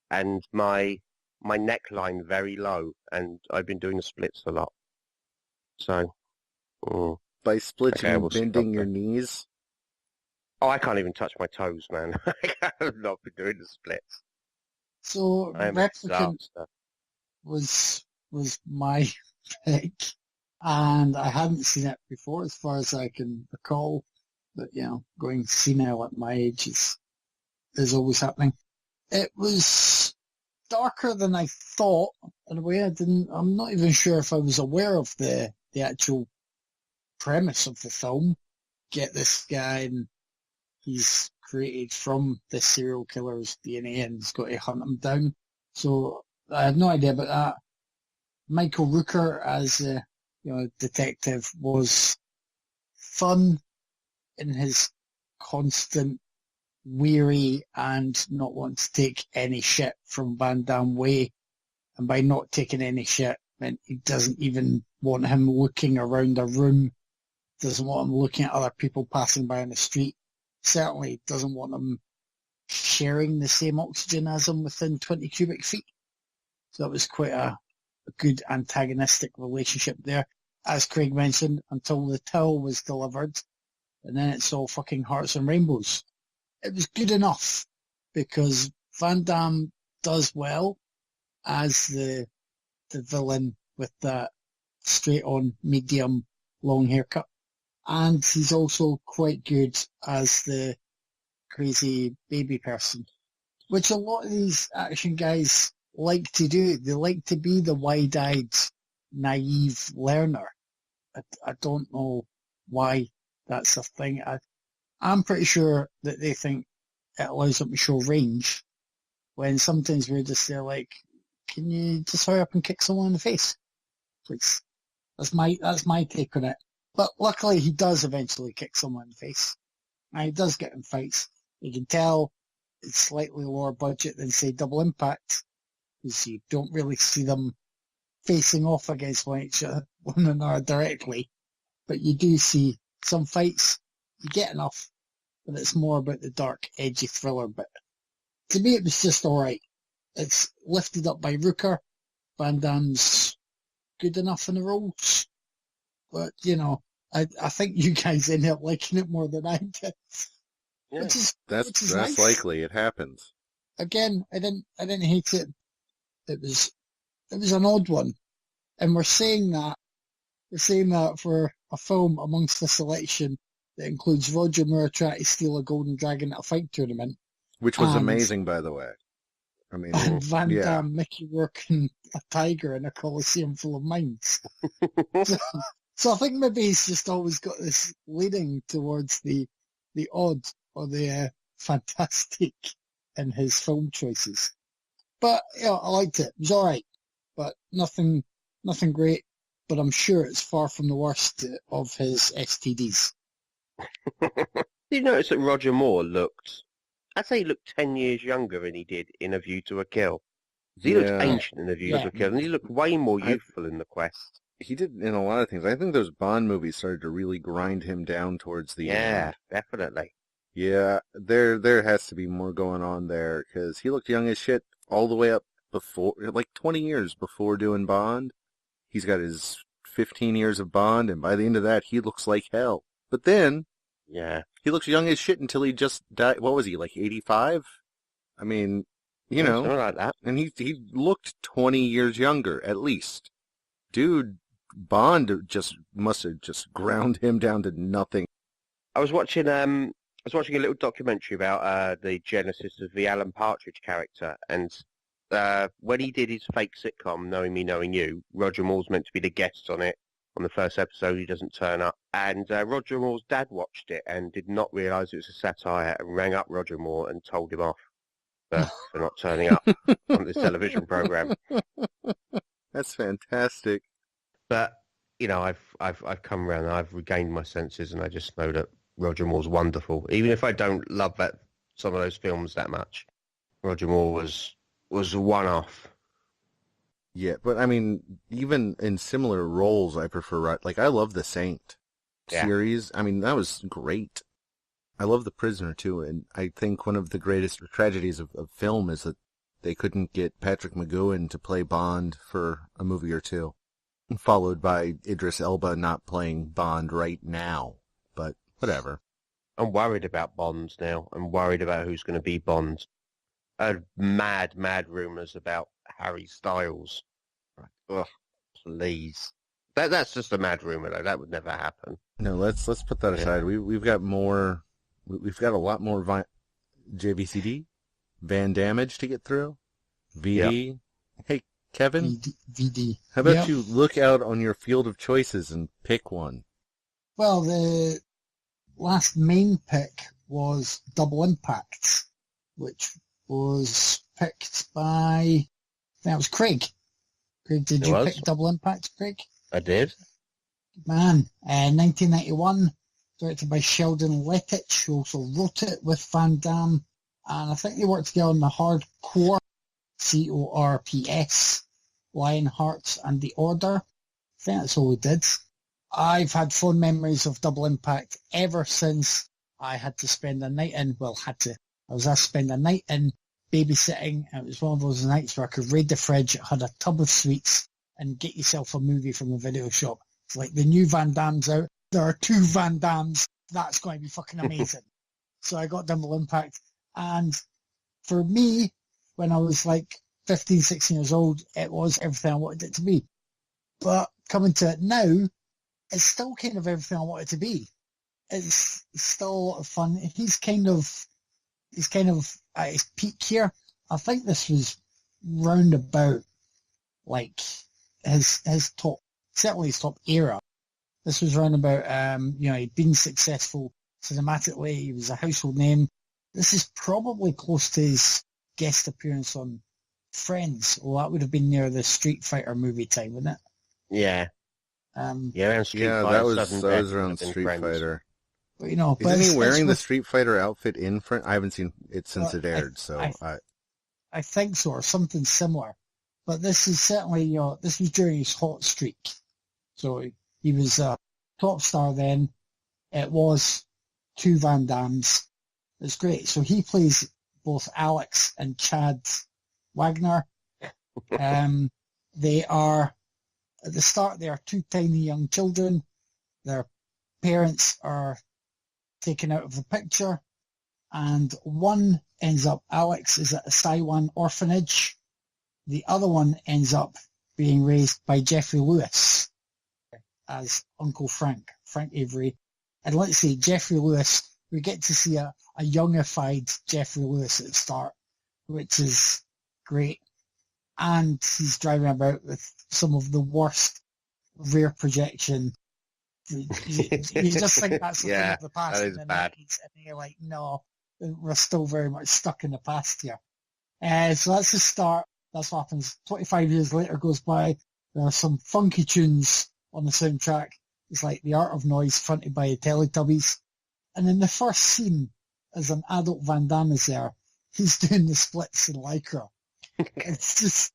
and my neckline very low, and I've been doing the splits a lot. So, By splits, okay, you bending your knees? Oh, I can't even touch my toes, man. I've not been doing the splits. So, Replicant was my pick, and I hadn't seen it before, as far as I can recall. But going senile at my age is always happening. It was darker than I thought. In a way, I'm not even sure if I was aware of the actual premise of the film. Get this guy, and he's created from the serial killer's DNA, and he's got to hunt him down. So I had no idea about that. Michael Rooker as a detective was fun in his constant weary and not want to take any shit from Van Damme way. And by not taking any shit, meant he doesn't even want him looking around a room, doesn't want him looking at other people passing by on the street, certainly doesn't want him sharing the same oxygen as him within 20 cubic feet. So that was quite a good antagonistic relationship there. As Craig mentioned, until the towel was delivered, and then it's all fucking hearts and rainbows. It was good enough, because Van Damme does well as the villain with that straight-on, medium, long haircut. And he's also quite good as the crazy baby person, which a lot of these action guys like to do. They like to be the wide-eyed, naive learner. I don't know why that's a thing. I'm pretty sure that they think it allows them to show range, when sometimes we're just there like, can you just hurry up and kick someone in the face, please? That's my take on it. But luckily he does eventually kick someone in the face. And he does get in fights. You can tell it's slightly lower budget than, say, Double Impact, because you don't really see them facing off against one another directly. But you do see some fights. You get enough, but it's more about the dark, edgy thriller bit. To me, it was just alright. It's lifted up by Rooker. Van Damme's good enough in the roles. But, you know, I think you guys ended up liking it more than I did. Yeah. That's nice. likely. It happens. Again, I didn't hate it. It was an odd one. And we're saying that for a film amongst the selection that includes Roger Moore trying to steal a golden dragon at a fight tournament. Which was amazing, by the way. I mean, and Van yeah. Damme, Mickey Rourke, and a tiger in a coliseum full of mines. so I think maybe he's just always got this leading towards the odd or the fantastic in his film choices. But yeah, I liked it. It was all right, but nothing great. But I'm sure it's far from the worst of his STDs. Did you notice that Roger Moore I'd say he looked 10 years younger than he did in A View to a Kill. He looked ancient in A View to a Kill, and he looked way more youthful in The Quest. He did in a lot of things. I think those Bond movies started to really grind him down towards the end. Yeah, definitely. Yeah, there has to be more going on there, because he looked young as shit all the way up before, like 20 years before doing Bond. He's got his 15 years of Bond, and by the end of that, he looks like hell. But then, yeah, he looks young as shit until he just died. What was he, like 85? I mean, you know, something like that. And he looked 20 years younger, at least. Dude, Bond must have just ground him down to nothing. I was watching a little documentary about the genesis of the Alan Partridge character, and when he did his fake sitcom, Knowing Me, Knowing You, Roger Moore's meant to be the guest on it. On the first episode, he doesn't turn up. And Roger Moore's dad watched it and did not realise it was a satire and rang up Roger Moore and told him off for not turning up on this television programme. That's fantastic. But, you know, I've come around and I've regained my senses, and I just know that Roger Moore's wonderful. Even if I don't love some of those films that much, Roger Moore was a one-off. Yeah, but I mean, even in similar roles, I prefer, like, I love the Saint series. I mean, that was great. I love The Prisoner, too, and I think one of the greatest tragedies of film is that they couldn't get Patrick McGoohan to play Bond for a movie or two, followed by Idris Elba not playing Bond right now, but whatever. I'm worried about Bonds now. I'm worried about who's going to be Bond. I had mad rumours about Harry Styles. Ugh, please. That's just a mad rumour, though. That would never happen. No, let's put that aside. We've got more. We've got a lot more JVCD, Van Damage to get through. VD. Yep. Hey, Kevin. VD. How about you look out on your field of choices and pick one? Well, the last main pick was Double Impact, which was picked by, I think that was Craig. Craig, did you pick Double Impact, Craig? I did. Man, 1991, directed by Sheldon Lettich, who also wrote it with Van Damme, and I think they worked together on the Hardcore, CORPS, Lionhearts, and The Order. I think that's all we did. I've had fond memories of Double Impact ever since I had to spend a night in, I was asked to spend a night in babysitting, and it was one of those nights where I could raid the fridge, had a tub of sweets, and get yourself a movie from the video shop. It's like the new Van Damme's out. There are 2 Van Dammes. That's going to be fucking amazing. So I got Double Impact. And for me, when I was like 15, 16 years old, it was everything I wanted it to be. But coming to it now, it's still kind of everything I want it to be. It's still a lot of fun. He's kind of at his peak here. I think this was round about like his top, certainly his top era. This was around about, he'd been successful cinematically. He was a household name. This is probably close to his guest appearance on Friends. Well, that would have been near the Street Fighter movie time, wouldn't it? Yeah. Around Street Yeah, Fighter. that was Sudden that Death was would around have been Street Friends. Fighter. But, you know, Isn't he it's wearing the with- Street Fighter outfit in front? I haven't seen it since Well, it aired, so I think so, or something similar. But this is certainly, this was during his hot streak. So he was a top star then. It was 2 Van Dammes. It's great. So he plays both Alex and Chad Wagner. They are, at the start, they are 2 tiny young children. Their parents are taken out of the picture. And one ends up, Alex is at a Saiwan orphanage. The other one ends up being raised by Jeffrey Lewis as Uncle Frank Avery. And let's say Jeffrey Lewis, we get to see a youngified Jeffrey Lewis at the start, which is great. And he's driving about with some of the worst rear projection. You just think that's the thing Yeah, of the past. that in is the bad. 90s, and you're like, no, we're still very much stuck in the past here. So that's the start. That's what happens. 25 years later goes by. There are some funky tunes on the soundtrack. It's like The Art of Noise fronted by the Teletubbies. And in the first scene, as an adult Van Damme is there, he's doing the splits in Lycra. It's just,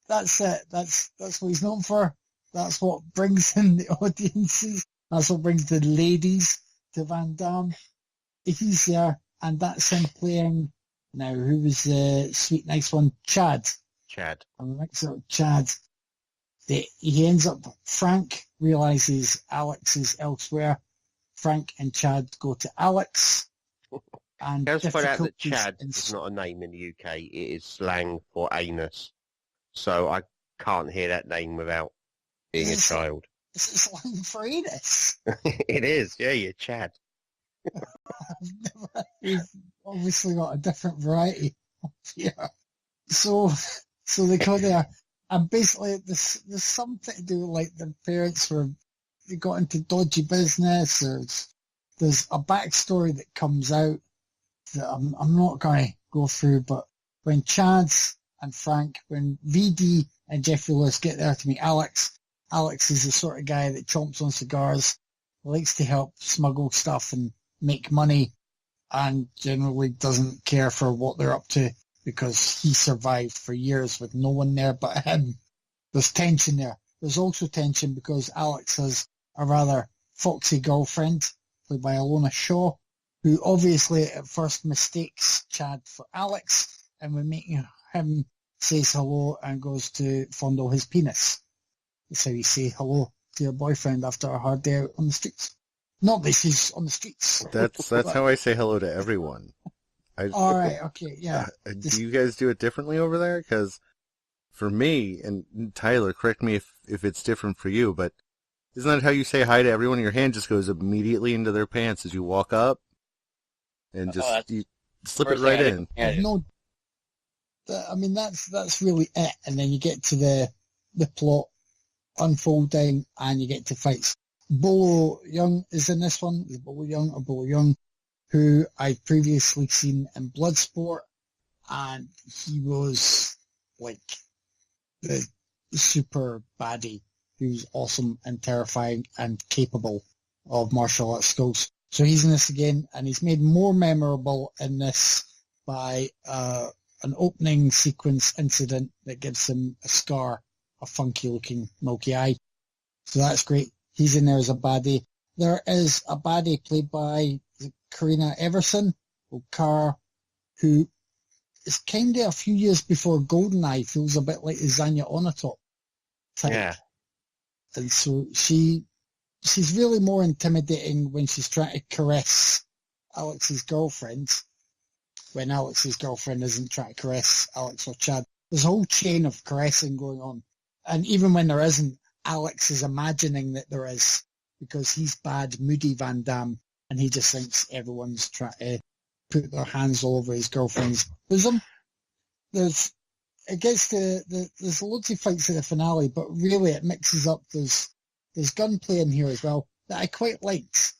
that's it. That's what he's known for. That's what brings in the audiences. That's what brings the ladies to Van Damme. He's there, and that's him playing. Now, who was the sweet, nice one? Chad. I'm like, so Chad. He ends up, Frank realizes Alex is elsewhere. Frank and Chad go to Alex. And Can I just point out that difficulties Chad in- is not a name in the UK. It is slang for anus. So I can't hear that name without being a Is it- child. Is it slang for anus? It is, yeah, you're Chad. We've obviously got a different variety here. So they go there, and basically there's something to do with like the parents they got into dodgy business. There's a backstory that comes out that I'm not going to go through, but when Chad and Frank, when VD and Jeffrey Lewis get there to meet Alex is the sort of guy that chomps on cigars, likes to help smuggle stuff and make money, and generally doesn't care for what they're up to because he survived for years with no one there but him. There's tension there. There's also tension because Alex has a rather foxy girlfriend played by Alona Shaw, who obviously at first mistakes Chad for Alex, and when meeting him says hello and goes to fondle his penis. That's how you say hello to your boyfriend after a hard day out on the streets. Not that she's on the streets. that's how I say hello to everyone. All right, okay, yeah. Do you guys do it differently over there? Because for me, and Tyler, correct me if it's different for you, but isn't that how you say hi to everyone? Your hand just goes immediately into their pants as you walk up, and just you slip it right in. There's no, I mean, that's really it. And then you get to the plot unfolding, and you get to fights. Bolo Young is in this one. Is Bolo Young, who I'd previously seen in Bloodsport, and he was like the super baddie who's awesome and terrifying and capable of martial arts skills. So he's in this again, and he's made more memorable in this by an opening sequence incident that gives him a scar, a funky-looking milky eye. So that's great. He's in there as a baddie. There is a baddie played by Karina Everson, or Kara, who is kind of a few years before GoldenEye, feels a bit like the Zanya Onatop type. Yeah. And so she's really more intimidating when she's trying to caress Alex's girlfriend, when Alex's girlfriend isn't trying to caress Alex or Chad. There's a whole chain of caressing going on. And even when there isn't, Alex is imagining that there is, because he's bad, moody Van Damme, and he just thinks everyone's trying to put their hands all over his girlfriend's bosom. There's loads of fights in the finale, but really it mixes up. There's There's gunplay in here as well that I quite liked.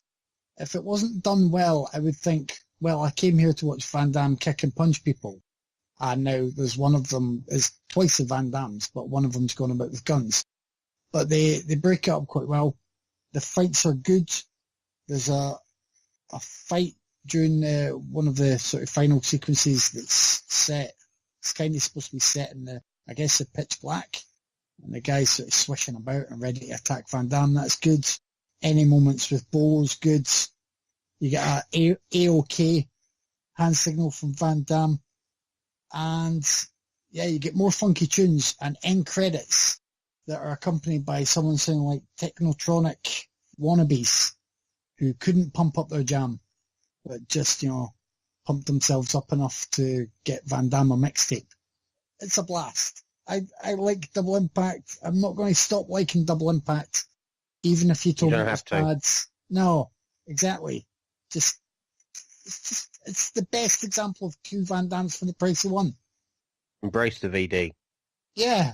If it wasn't done well, I would think, well, I came here to watch Van Damme kick and punch people. And now there's one of them is twice the Van Dammes, but one of them's going about with guns. But they break it up quite well. The fights are good. There's a fight during one of the sort of final sequences that's set. It's kind of supposed to be set in the pitch black. And the guy's sort of swishing about and ready to attack Van Damme. That's good. Any moments with Bo's good. You get a AOK hand signal from Van Damme. And yeah, you get more funky tunes and end credits that are accompanied by someone sounding like Technotronic wannabes who couldn't pump up their jam, but just, pumped themselves up enough to get Van Damme a mixtape. It's a blast. I like Double Impact. I'm not going to stop liking Double Impact, even if you told me it was bad. No, exactly. It's the best example of two Van Dammes for the price of one. Embrace the VD. Yeah.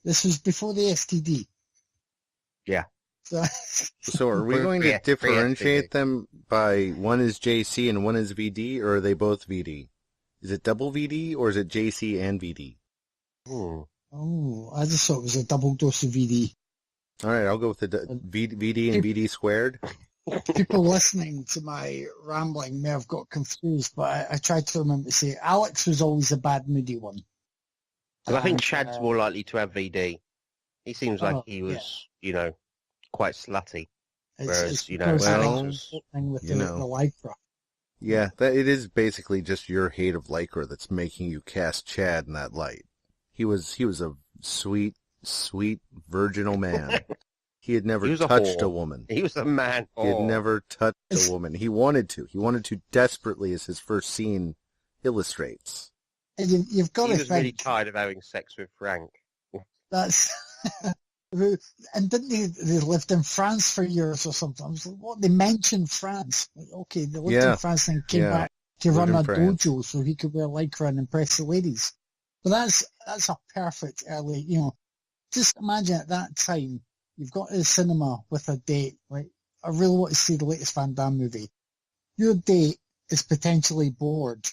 This was before the STD. Yeah. So are we going to differentiate them by one is JC and one is VD, or are they both VD? Is it double VD or is it JC and VD? Oh, I just thought it was a double dose of VD. All right, I'll go with the VD and VD squared. People listening to my rambling may have got confused, but I tried to remember to say Alex was always a bad moody one. And I think Chad's more likely to have VD. He seems like he was, quite slutty. Whereas, Alex was, the Lycra. Yeah, it is basically just your hate of Lycra that's making you cast Chad in that light. He was a sweet, sweet, virginal man. He had never touched a woman. He was a man. He had never touched a woman. He wanted to. He wanted to desperately, as his first scene illustrates. And you've got he to was think, really tired of having sex with Frank. That's... And didn't they lived in France for years or something? I was like, what? They mentioned France. Like, okay, they lived in France and came back to run a dojo so he could wear Lycra and impress the ladies. But that's a perfect early, just imagine at that time, you've got to the cinema with a date, like, I really want to see the latest Van Damme movie. Your date is potentially bored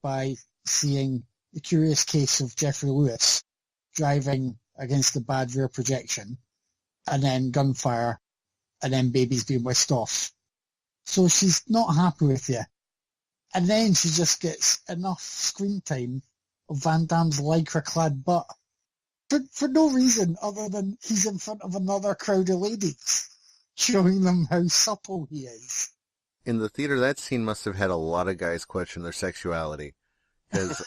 by seeing The Curious Case of Jeffrey Lewis driving against the bad rear projection, and then gunfire, and then babies being whisked off. So she's not happy with you. And then she just gets enough screen time of Van Damme's Lycra-clad butt for no reason other than he's in front of another crowd of ladies, showing them how supple he is. In the theater, that scene must have had a lot of guys question their sexuality. Because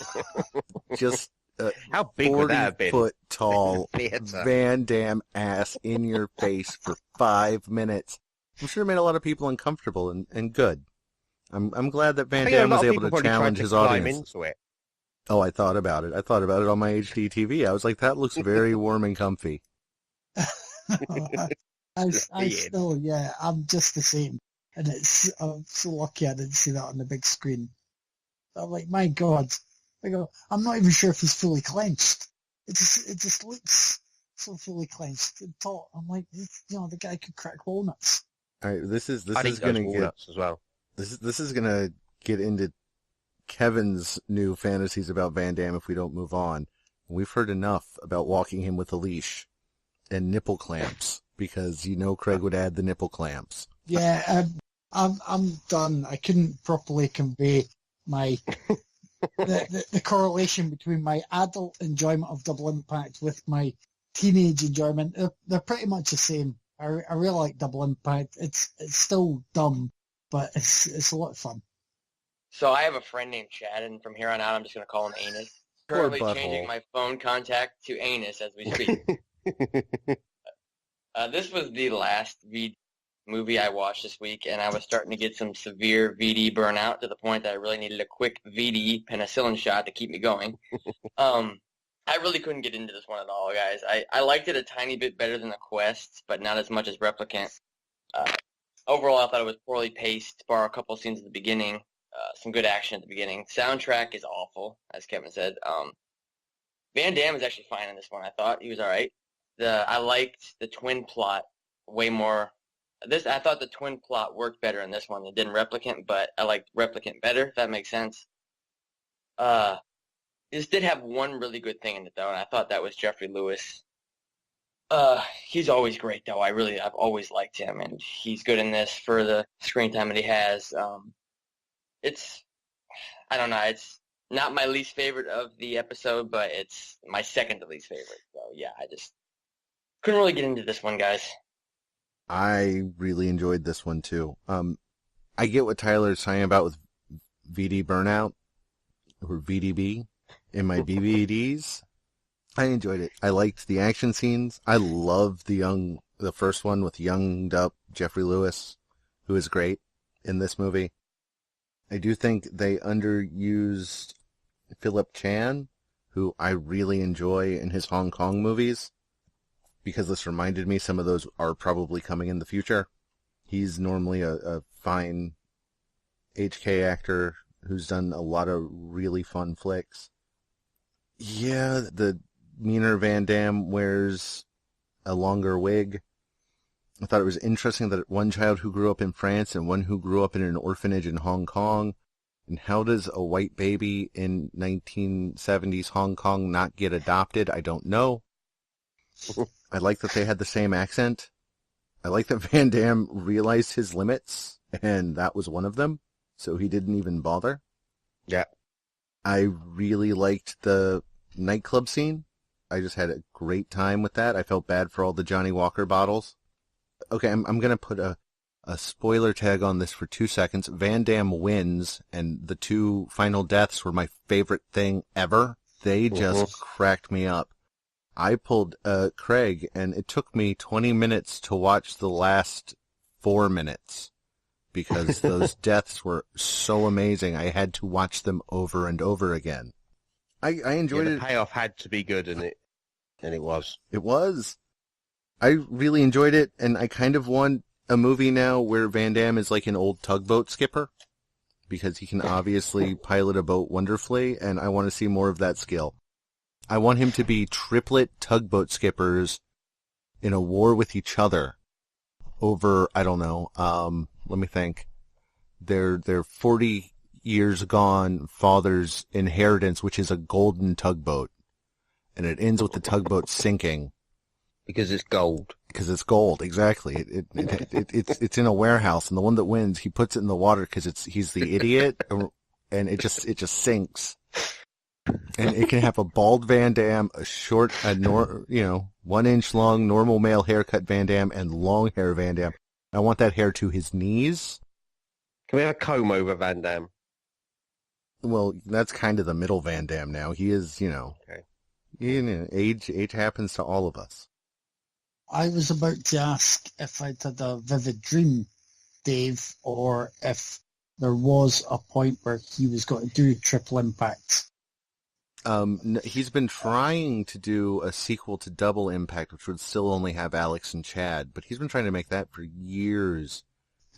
just how big would that have been? 40-foot tall Van Damme ass in your face for 5 minutes. I'm sure it made a lot of people uncomfortable and good. I'm glad that Van Damme was able to challenge his audience. Into it. Oh, I thought about it. I thought about it on my HD TV. I was like, that looks very warm and comfy. I still, I'm just the same. And I'm so lucky I didn't see that on the big screen. I'm like, my God. I go, I'm not even sure if he's fully clenched. It just looks so fully clenched and taut. I'm like, the guy could crack walnuts. All right, this is gonna get as well. This is gonna get into Kevin's new fantasies about Van Damme if we don't move on. We've heard enough about walking him with a leash and nipple clamps because Craig would add the nipple clamps. Yeah, I'm done. I couldn't properly convey my the correlation between my adult enjoyment of Double Impact with my teenage enjoyment. They're pretty much the same. I really like Double Impact. It's still dumb, but it's a lot of fun. So I have a friend named Chad, and from here on out, I'm just going to call him Anus. Currently changing my phone contact to Anus as we speak. This was the last VD movie I watched this week, and I was starting to get some severe VD burnout to the point that I really needed a quick VD penicillin shot to keep me going. I really couldn't get into this one at all, guys. I liked it a tiny bit better than the Quest, but not as much as Replicant. Overall, I thought it was poorly paced, bar a couple scenes at the beginning. Some good action at the beginning. Soundtrack is awful, as Kevin said. Van Damme is actually fine in this one, I thought. He was all right. I liked the twin plot way more. I thought the twin plot worked better in this one than did in Replicant, but I liked Replicant better, if that makes sense. This did have one really good thing in it, though, and I thought that was Jeffrey Lewis. He's always great, though. I've always liked him, and he's good in this for the screen time that he has. I don't know, it's not my least favorite of the episode, but it's my second to least favorite. So, yeah, I just couldn't really get into this one, guys. I really enjoyed this one, too. I get what Tyler's talking about with VD Burnout, or VDB, in my BVDs. I enjoyed it. I liked the action scenes. I loved the first one with younged up Jeffrey Lewis, who is great in this movie. I do think they underused Philip Chan, who I really enjoy in his Hong Kong movies, because this reminded me some of those are probably coming in the future. He's normally a fine HK actor who's done a lot of really fun flicks. Yeah, the meaner Van Damme wears a longer wig. I thought it was interesting that one child who grew up in France and one who grew up in an orphanage in Hong Kong. And how does a white baby in 1970s Hong Kong not get adopted? I don't know. I like that they had the same accent. I like that Van Damme realized his limits, and that was one of them, so he didn't even bother. Yeah. I really liked the nightclub scene. I just had a great time with that. I felt bad for all the Johnny Walker bottles. Okay, I'm going to put a spoiler tag on this for 2 seconds. Van Damme wins, and the two final deaths were my favorite thing ever. They just cracked me up. I pulled Craig, and it took me 20 minutes to watch the last 4 minutes because those deaths were so amazing. I had to watch them over and over again. I enjoyed it. The payoff had to be good, and it was. It was. I really enjoyed it, and I kind of want a movie now where Van Damme is like an old tugboat skipper, because he can obviously pilot a boat wonderfully, and I want to see more of that skill. I want him to be triplet tugboat skippers in a war with each other over, I don't know, let me think, their 40 years gone father's inheritance, which is a golden tugboat, and it ends with the tugboat sinking. Because it's gold. Because it's gold, exactly. It's in a warehouse, and the one that wins, he puts it in the water because he's the idiot, and it just sinks. And it can have a bald Van Damme, a short, 1 inch long normal male haircut Van Damme, and long hair Van Damme. I want that hair to his knees. Can we have a comb over Van Damme? Well, that's kind of the middle Van Damme now. He is, Okay. Age happens to all of us. I was about to ask if I'd had a vivid dream, Dave, or if there was a point where he was going to do Triple Impact. He's been trying to do a sequel to Double Impact, which would still only have Alex and Chad, but he's been trying to make that for years.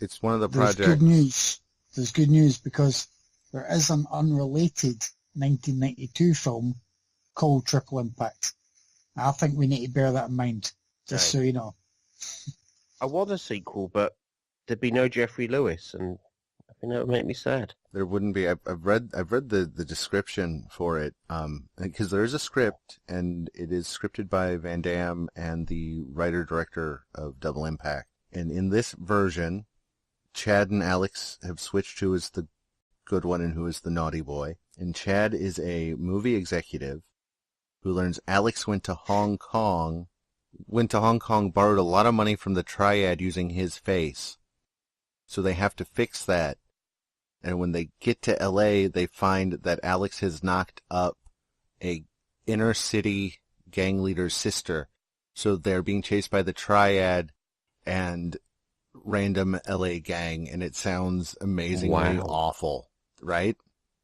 It's one of the projects. There's good news. There's good news because there is an unrelated 1992 film called Triple Impact. I think we need to bear that in mind, just so you know. I want a sequel, but there'd be no Jeffrey Lewis, and I think that would make me sad. There wouldn't be. I've read the description for it, because there is a script, and it is scripted by Van Damme and the writer-director of Double Impact. And in this version, Chad and Alex have switched who is the good one and who is the naughty boy. And Chad is a movie executive who learns Alex went to Hong Kong, borrowed a lot of money from the Triad using his face. So they have to fix that. And when they get to LA, they find that Alex has knocked up a inner city gang leader's sister. So they're being chased by the Triad and random LA gang, and it sounds amazingly awful, right?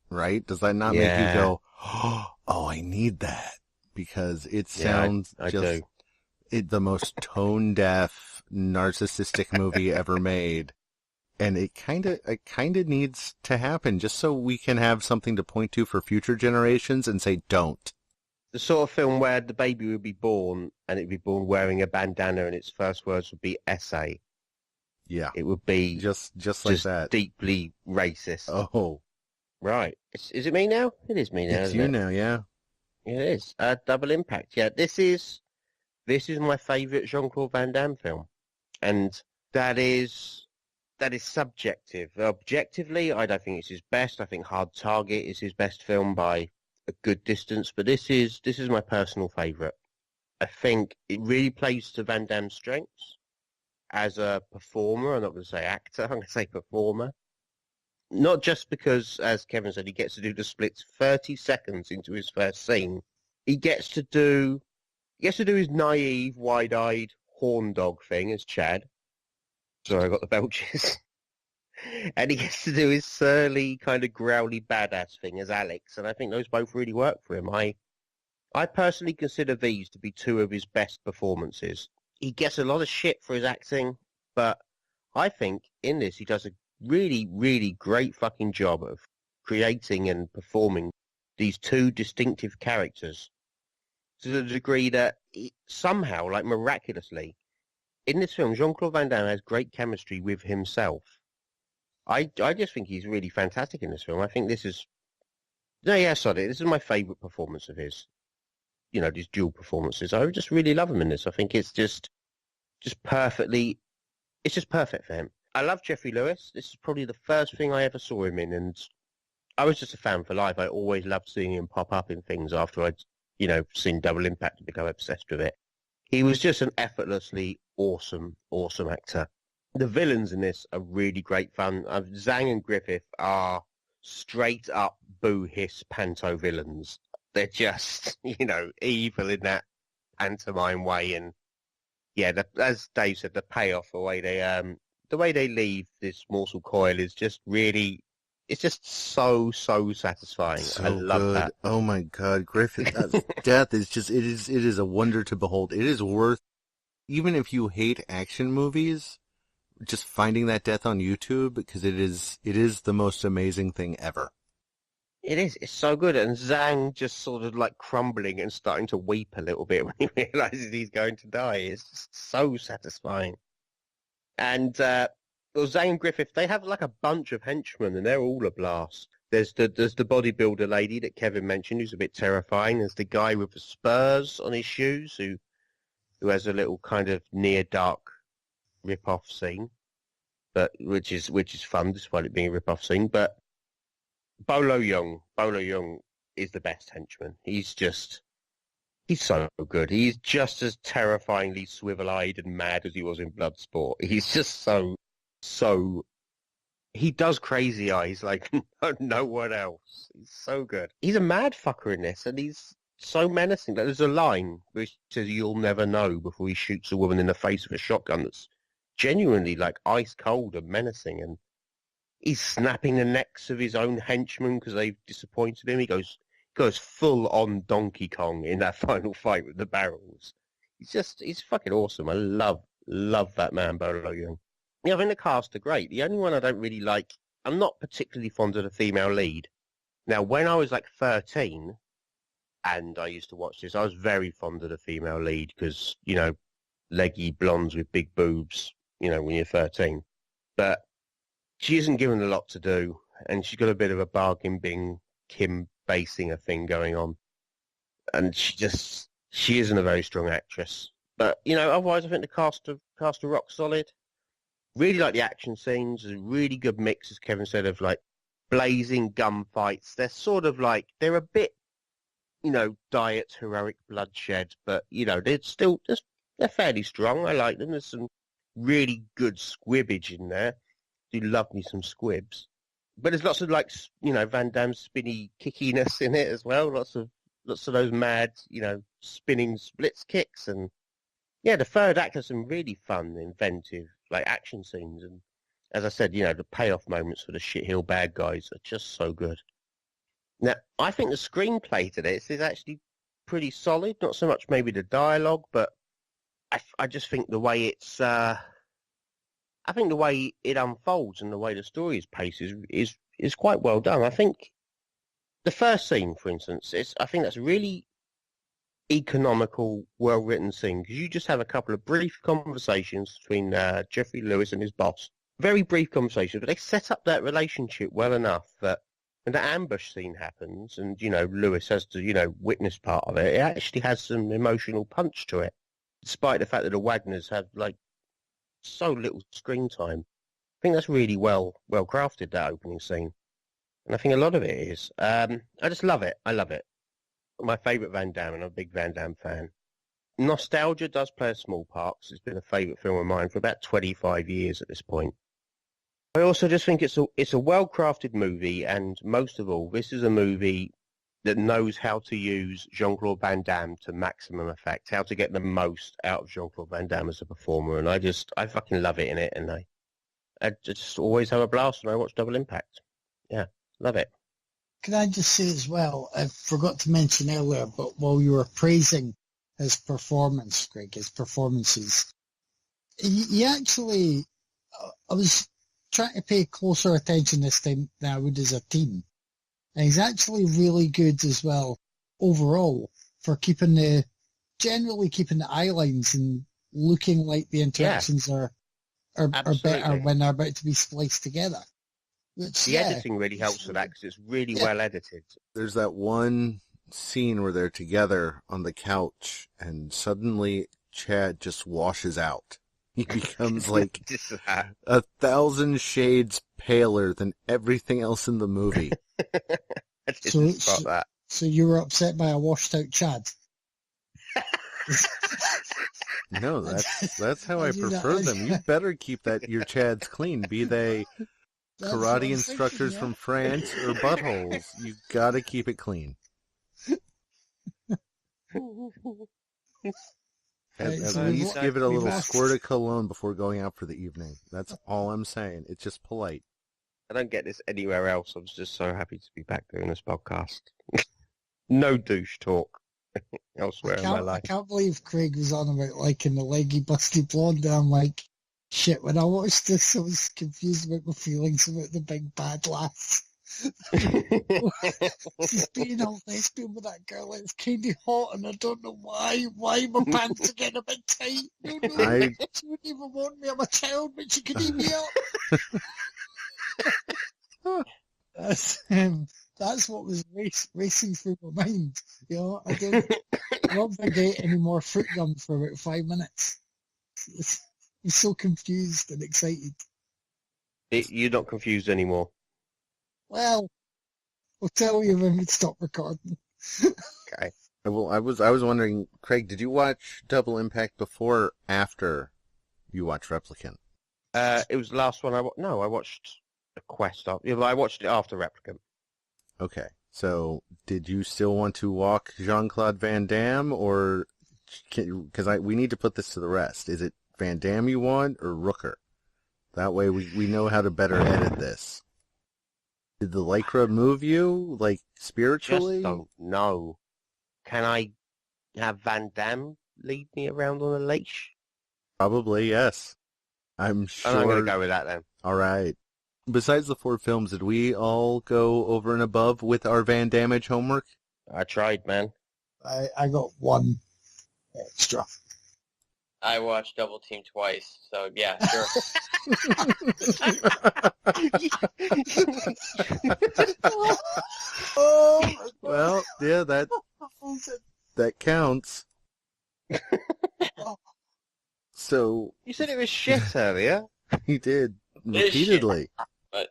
Right? Does that not make you go, oh, I need that? Because it sounds the most tone-deaf, narcissistic movie ever made. And it kind of needs to happen just so we can have something to point to for future generations and say, don't. the sort of film where the baby would be born and it'd be born wearing a bandana and its first words would be essay. Yeah. It would be Just like that. deeply racist. Oh. Right. Is it me now? It is me now, It's isn't you it? now, yeah. It is. Double Impact. Yeah, this is my favourite Jean-Claude Van Damme film. And that is subjective. Objectively, I don't think it's his best. I think Hard Target is his best film by a good distance, but this is my personal favourite. I think it really plays to Van Damme's strengths as a performer. I'm not going to say actor, I'm going to say performer. Not just because, as Kevin said, he gets to do the splits 30 seconds into his first scene. He gets to do his naive, wide-eyed horn dog thing as Chad. Sorry, I got the belches. And he gets to do his surly, kind of growly badass thing as Alex. And I think those both really work for him. I personally consider these to be two of his best performances. He gets a lot of shit for his acting, but I think in this he does a really, really great fucking job of creating and performing these two distinctive characters to the degree that somehow, like miraculously, in this film, Jean-Claude Van Damme has great chemistry with himself. I just think he's really fantastic in this film. I think this is my favourite performance of his. You know, these dual performances. I just really love him in this. I think it's just perfectly, it's just perfect for him. I love Jeffrey Lewis. This is probably the first thing I ever saw him in, and I was just a fan for life. I always loved seeing him pop up in things after I'd, seen Double Impact and become obsessed with it. He was just an effortlessly awesome actor. The villains in this are really great fun. Zhang and Griffith are straight up boo-hiss panto villains. They're just, evil in that pantomime way. And yeah, as Dave said, the payoff, the way they leave this morsel coil is just really, it's just so satisfying. So I love good. that. Oh my God, Griffith's death is just, it is a wonder to behold. It is worth, even if you hate action movies, just finding that death on YouTube, because it is the most amazing thing ever. It is. It's so good. And Zhang just sort of like crumbling and starting to weep a little bit when he realizes he's going to die. It's just so satisfying. And Zhang and Griffith, they have like a bunch of henchmen and they're all a blast. There's the bodybuilder lady that Kevin mentioned who's a bit terrifying. There's the guy with the spurs on his shoes who has a little kind of near dark rip-off scene, but which is fun despite it being a rip-off scene. But Bolo Young is the best henchman. He's so good. He's just as terrifyingly swivel-eyed and mad as he was in Bloodsport. He's just so he does crazy eyes like no one else. He's so good. He's a mad fucker in this, and he's so menacing. Like, there's a line which says you'll never know before he shoots a woman in the face with a shotgun that's genuinely like ice cold and menacing, and he's snapping the necks of his own henchmen because they've disappointed him. He goes full on Donkey Kong in that final fight with the barrels. He's fucking awesome. I love that man, Bolo Young. Yeah, I think the cast are great. The only one I don't really like, I'm not particularly fond of the female lead. Now, when I was like 13 and I used to watch this, I was very fond of the female lead because, leggy blondes with big boobs, when you're 13. But she isn't given a lot to do, and she's got a bit of a bargain bin Kim Basinger thing going on. And she isn't a very strong actress. But, otherwise I think the cast are rock solid. Really like the action scenes. There's a really good mix, as Kevin said, of like blazing gunfights. They're sort of like, they're a bit, diet heroic bloodshed, but, they're fairly strong. I like them. There's some really good squibbage in there. Do love me some squibs. But there's lots of like, Van Damme's spinny kickiness in it as well. Lots of those mad, spinning splits kicks. And yeah, the third act has some really fun, inventive, like action scenes. And as I said, the payoff moments for the shithill bad guys are just so good. Now, I think the screenplay to this is actually pretty solid. Not so much maybe the dialogue, but I just think the way it's, I think the way it unfolds and the way the story is paced is quite well done. I think the first scene, for instance, I think that's really economical, well-written scene, because you just have a couple of brief conversations between Jeffrey Lewis and his boss. Very brief conversations, but they set up that relationship well enough that when the ambush scene happens and, Lewis has to, witness part of it, it actually has some emotional punch to it, despite the fact that the Wagners have, so little screen time. I think that's really well crafted, that opening scene. And I think a lot of it is. I just love it. I love it. My favourite Van Damme, and I'm a big Van Damme fan. Nostalgia does play a small part, 'cause it's been a favourite film of mine for about 25 years at this point. I also just think it's a well-crafted movie, and most of all, this is a movie that knows how to use Jean-Claude Van Damme to maximum effect, how to get the most out of Jean-Claude Van Damme as a performer, and I fucking love it in it, and I just always have a blast when I watch Double Impact. Yeah, love it. Can I just say as well, I forgot to mention earlier, but while you were praising his performance, Greg, his performances, he actually, I was trying to pay closer attention this time than I would as a team. And he's actually really good as well, overall, for generally keeping the eye lines and looking like the interactions are better when they're about to be spliced together. The editing really helps with that, because it's really well edited. There's that one scene where they're together on the couch, and suddenly Chad just washes out. He becomes like 1,000 shades paler than everything else in the movie. So you were upset by a washed out Chad? No, that's how I prefer them. You better keep your Chads clean, be they karate instructors from France or buttholes. You gotta keep it clean. At least give it a little squirt of cologne before going out for the evening. That's all I'm saying. It's just polite. I don't get this anywhere else. I'm just so happy to be back doing this podcast. No douche talk elsewhere in my life. I can't believe Craig was on about liking the leggy busty blonde. I'm like, shit, when I watched this, I was confused about my feelings about the big bad laugh. She's being all lesbian with that girl. It's kind of hot, and I don't know why. Why my pants are getting a bit tight? No, she wouldn't even want me. I'm a child, but she could eat me up. That's what was racing through my mind. I won't forget any more fruit gum for about 5 minutes. I'm so confused and excited. You're not confused anymore. Well, I'll tell you when we stop recording. Okay. Well, I was wondering, Craig, did you watch Double Impact before or after you watched Replicant? It was the last one I watched. No, I watched The Quest. I watched it after Replicant. Okay. So, did you still want to walk Jean-Claude Van Damme, or because we need to put this to the rest? Is it Van Damme you want, or Rooker? That way we know how to better edit this. Did the Lycra move you, spiritually? Just don't know. Can I have Van Damme lead me around on a leash? Probably, yes. I'm sure. I'm going to go with that then. All right. Besides the 4 films, did we all go over and above with our Van Damme homework? I tried, man. I got 1 extra. I watched Double Team twice, so yeah, sure. Well, yeah, that counts. So you said it was shit earlier. He did repeatedly. But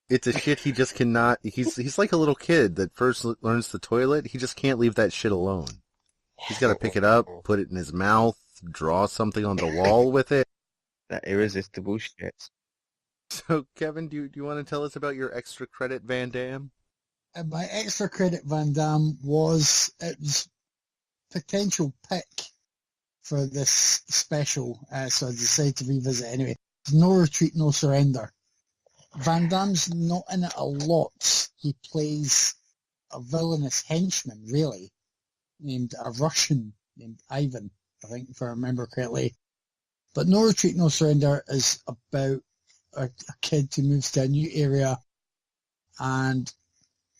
it's a shit he just cannot. He's like a little kid that first learns the toilet. He just can't leave that shit alone. He's got to pick it up, put it in his mouth, draw something on the wall with it. That irresistible shit. So, Kevin, do you want to tell us about your extra credit Van Damme? My extra credit Van Damme was potential pick for this special, so I decided to revisit anyway. No Retreat, No Surrender. Van Damme's not in it a lot. He plays a villainous henchman, really, named a Russian named Ivan, I think, if I remember correctly. But No Retreat, No Surrender is about a kid who moves to a new area, and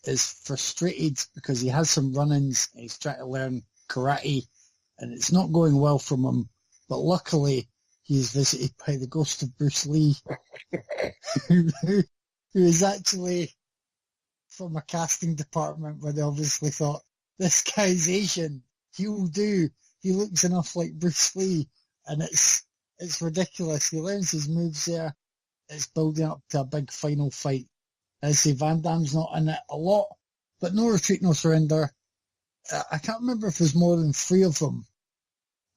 is frustrated because he has some run-ins and he's trying to learn karate and it's not going well from him. But luckily, he is visited by the ghost of Bruce Lee, who is actually from a casting department where they obviously thought, this guy's Asian, he'll do. He looks enough like Bruce Lee, and it's ridiculous. He learns his moves there. It's building up to a big final fight. As I say, Van Damme's not in it a lot, but No Retreat, No Surrender. I can't remember if there's more than 3 of them.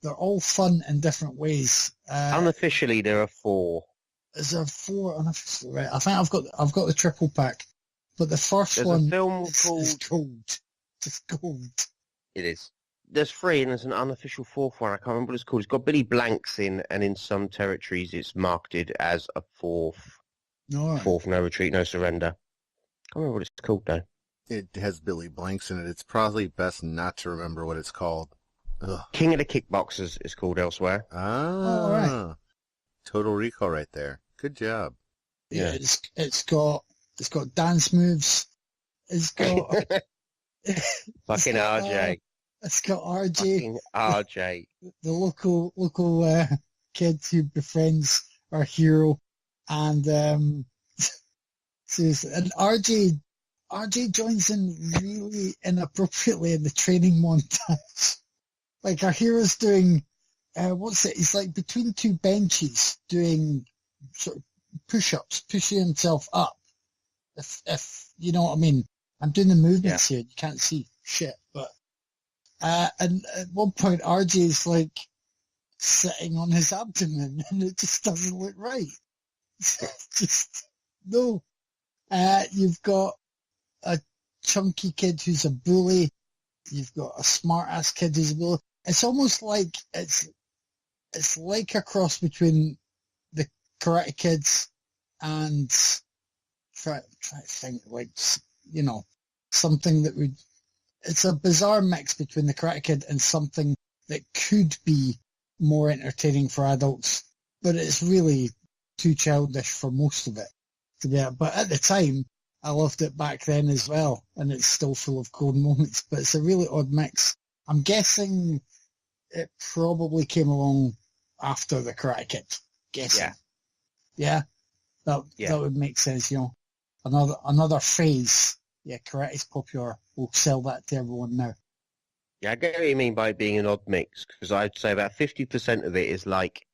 They're all fun in different ways. Unofficially, there are 4. Is there 4 unofficially? Right. I think I've got the triple pack, but the first There's one a film is gold. Just gold. It is. There's 3, and there's an unofficial 4th one. I can't remember what it's called. It's got Billy Blanks in, and in some territories, it's marketed as a 4th. No. 4th No Retreat, No Surrender. I can't remember what it's called, though. It has Billy Blanks in it. It's probably best not to remember what it's called. Ugh. King of the Kickboxers is called elsewhere. Ah, right. Total Recall right there. Good job. Yeah, it's got dance moves. It's got Fucking RJ. It's got RJ. Fucking RJ. The local kid who befriends our hero, and and RJ joins in really inappropriately in the training montage. Like our hero's doing, he's like between 2 benches doing sort of push-ups, pushing himself up. If you know what I mean. I'm doing the movements here. You can't see shit, but and at one point RJ's like sitting on his abdomen, and it just doesn't look right. Just no. You've got a chunky kid who's a bully. You've got a smart ass kid who's a bully. It's almost like it's like a cross between the Karate Kids and try to think like, you know, something that would. It's a bizarre mix between the Karate Kid and something that could be more entertaining for adults, but it's really too childish for most of it to be. But at the time, I loved it back then as well, and it's still full of golden moments. But it's a really odd mix. I'm guessing it probably came along after the Karate Kid. Guessing. Yeah. That would make sense. You know, another phase. Yeah, karate's popular. We'll sell that to everyone now. Yeah, I get what you mean by being an odd mix, because I'd say about 50% of it is like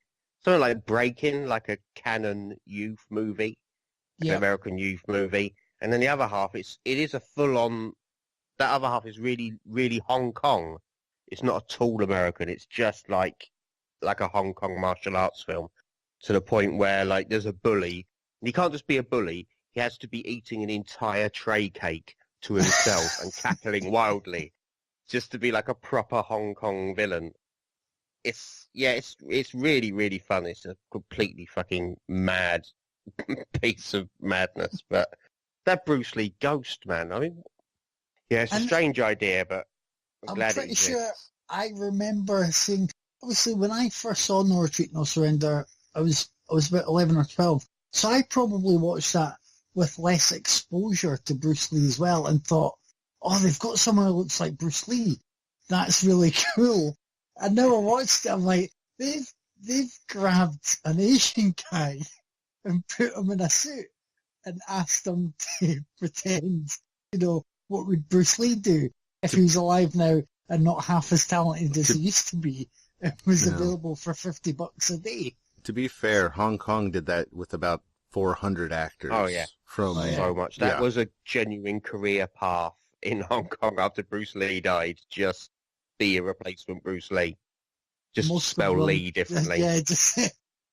something like Breaking, like a canon youth movie, an American youth movie, and then the other half it is a full-on. That other half is really, really Hong Kong. It's not at all American. It's just like a Hong Kong martial arts film, to the point where like there's a bully, and he can't just be a bully. He has to be eating an entire tray cake to himself and cackling wildly, just to be like a proper Hong Kong villain. It's really, really fun. It's a completely fucking mad piece of madness. But that Bruce Lee ghost, man, I mean, yeah, it's a strange idea, but I'm glad pretty it sure exists. I remember seeing, obviously when I first saw No Retreat, No Surrender, I was about 11 or 12. So I probably watched that with less exposure to Bruce Lee as well, and thought, oh, they've got someone who looks like Bruce Lee. That's really cool. And now I watched it, I'm like, they've grabbed an Asian guy and put him in a suit and asked him to pretend, you know, what would Bruce Lee do if he was alive now and not half as talented as he used to be and was available for $50 a day. To be fair, Hong Kong did that with about 400 actors. Oh, yeah. So much. That was a genuine career path in Hong Kong after Bruce Lee died. Just be a replacement Bruce Lee. Just Most spell Lee differently. Yeah, just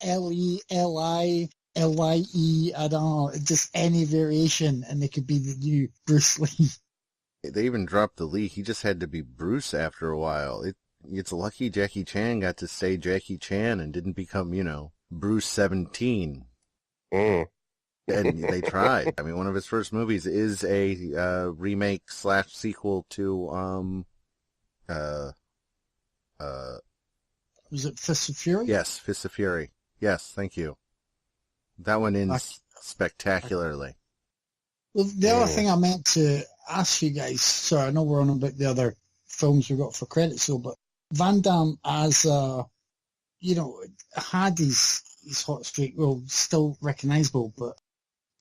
L-E-L-I, L-Y-E, I don't know, just any variation, and they could be the new Bruce Lee. They even dropped the Lee. He just had to be Bruce after a while. It's lucky Jackie Chan got to stay Jackie Chan and didn't become, you know, Bruce 17. Mm. And they tried. I mean, one of his first movies is a remake / sequel to Was it Fist of Fury? Yes, Fist of Fury. Yes, thank you. That one ends spectacularly. Well, the other thing I meant to ask you guys, sorry, I know we're on about the other films we got for credits, so, but Van Damme as, had his hot streak, well, still recognisable, but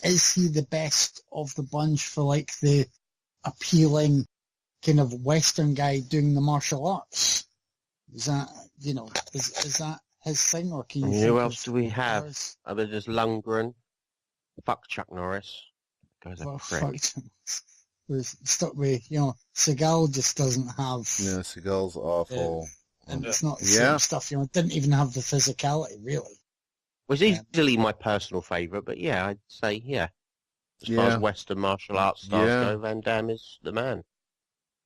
is he the best of the bunch for like the appealing kind of Western guy doing the martial arts? Is that, is that his thing, or can you think Who else of do we have? others? Other than Lundgren. Fuck Chuck Norris. Guy's a Well, prick. we're stuck with, Seagal just doesn't have, Seagal's awful. and it's not the Yeah. same stuff, didn't even have the physicality, really. Was easily my personal favourite, but yeah, I'd say, yeah. As far as Western martial arts stars go, Van Damme is the man.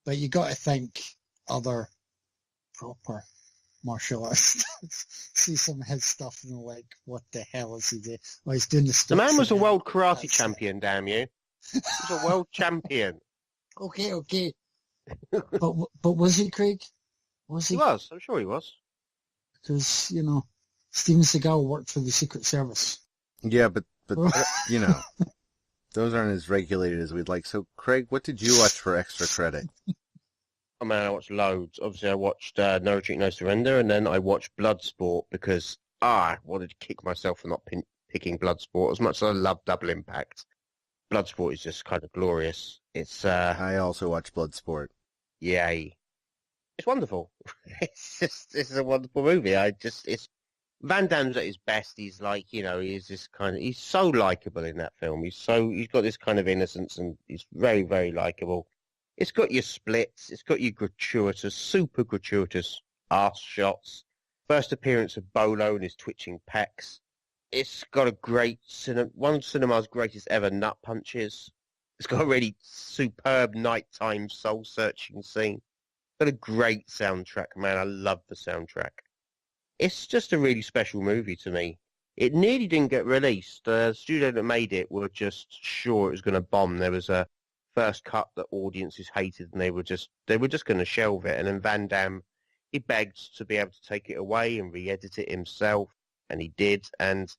But you got to think other proper martial arts. See some of his stuff and they're like, what the hell is he doing? Well, he's doing the The man splits was a again. world karate That's champion, damn you. He was a world champion. Okay. but was he, Craig? Was He he? was, I'm sure he was. Because, Steven Seagal worked for the Secret Service. Yeah, but those aren't as regulated as we'd like. So, Craig, what did you watch for extra credit? Oh man, I watched loads. Obviously, I watched No Retreat, No Surrender, and then I watched Bloodsport because I wanted to kick myself for not picking Bloodsport. As much as I love Double Impact, Bloodsport is just kind of glorious. It's I also watched Bloodsport. yay. It's wonderful. It's a wonderful movie. It's Van Damme's at his best. He's like, he's so likable in that film. He's got this kind of innocence, and he's very, very likable. It's got your splits. It's got your super gratuitous arse shots. First appearance of Bolo and his twitching pecs. It's got a great one of cinema's greatest ever nut punches. It's got a really superb nighttime soul-searching scene. It's got a great soundtrack, man. I love the soundtrack. It's just a really special movie to me. It nearly didn't get released. The studio that made it were just sure it was going to bomb. There was a first cut that audiences hated, and they were just going to shelve it. And then Van Damme, he begged to be able to take it away and re-edit it himself, and he did. And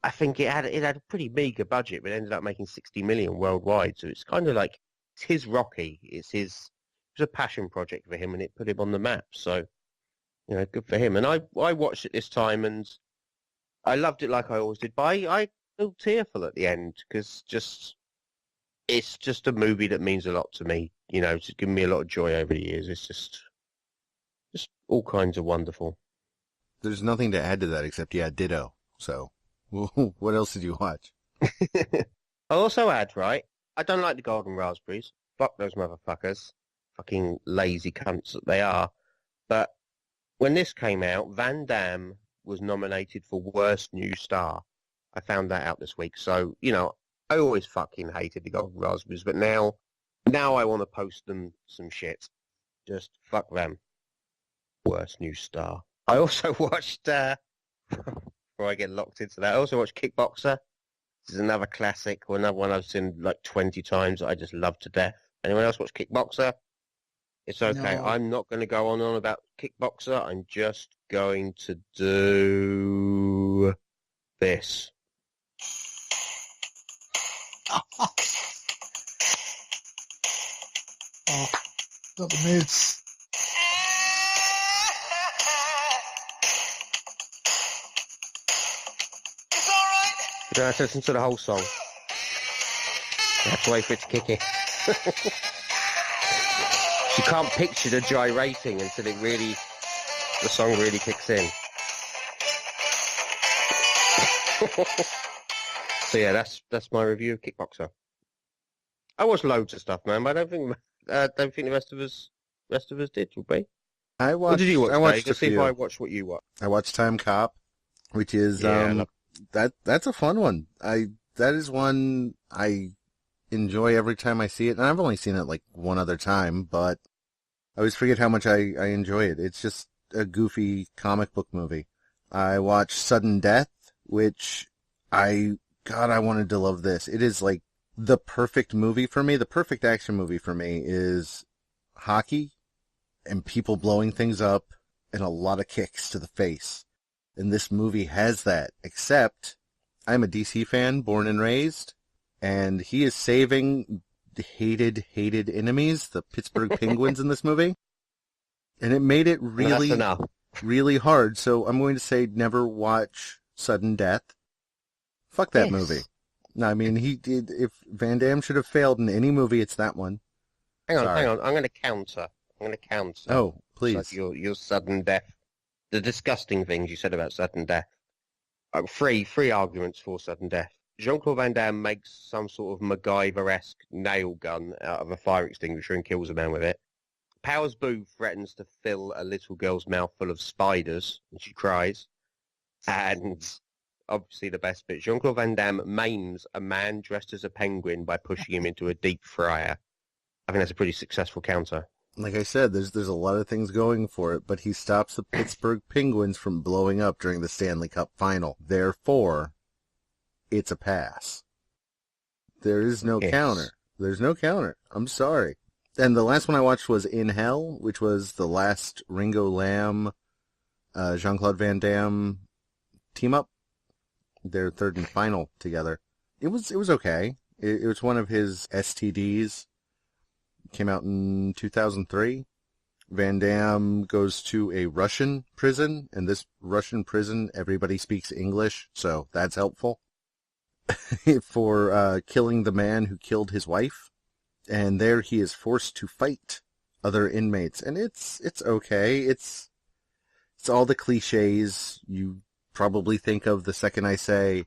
I think it had a pretty meager budget, but it ended up making 60 million worldwide. So it's kind of like it's his Rocky. It was a passion project for him, and it put him on the map. So good for him. And I watched it this time, and I loved it like I always did. But I feel tearful at the end because it's just a movie that means a lot to me. It's given me a lot of joy over the years. It's just all kinds of wonderful. There's nothing to add to that except, ditto. So, what else did you watch? I'll also add, right, I don't like the Golden Raspberries. Fuck those motherfuckers. Fucking lazy cunts that they are. But when this came out, Van Damme was nominated for Worst New Star. I found that out this week. So, I always fucking hated the Golden Raspberries, but now I want to post them some shit. Just fuck them. Worst New Star. I also watched, before I get locked into that, I also watched Kickboxer. This is another classic, or another one I've seen like 20 times that I just love to death. Anyone else watch Kickboxer? It's okay. No. I'm not going to go on about Kickboxer. I'm just going to do this. Oh, got the moves. You don't have to listen to the whole song. You have to wait for it to kick in. You can't picture the gyrating until the song really kicks in. So yeah, that's my review of Kickboxer. I watched loads of stuff, man, but I don't think the rest of us did, would we? What did you watch? I watched Let's a see if few. I watched what you watched. I watched Time Cop, which is that's a fun one. That is one I enjoy every time I see it, and I've only seen it like one other time, but I always forget how much I enjoy it. It's just a goofy comic book movie. I watched Sudden Death, which I wanted to love this. It is like the perfect movie for me. The perfect action movie for me is hockey and people blowing things up and a lot of kicks to the face. And this movie has that, except I'm a DC fan, born and raised, and he is saving the hated enemies, the Pittsburgh Penguins in this movie. And it made it really, really hard. So I'm going to say never watch Sudden Death. Fuck that movie. No, I mean, if Van Damme should have failed in any movie, it's that one. Hang on. I'm going to counter. Oh, please. So your Sudden Death. The disgusting things you said about Sudden Death. Three arguments for Sudden Death. Jean-Claude Van Damme makes some sort of MacGyver-esque nail gun out of a fire extinguisher and kills a man with it. Powers Booth threatens to fill a little girl's mouth full of spiders, and she cries. And obviously the best bit, Jean-Claude Van Damme maims a man dressed as a penguin by pushing him into a deep fryer. I think that's a pretty successful counter. Like I said, there's a lot of things going for it, but he stops the Pittsburgh Penguins from blowing up during the Stanley Cup final. Therefore, it's a pass. There is no counter. There's no counter. I'm sorry. And the last one I watched was In Hell, which was the last Ringo Lam, Jean-Claude Van Damme team up. Their third and final together. It was okay. It was one of his STDs. It came out in 2003. Van Damme goes to a Russian prison. In this Russian prison, everybody speaks English, so that's helpful. For killing the man who killed his wife. And there he is forced to fight other inmates. And it's okay. It's all the cliches you probably think of the second I say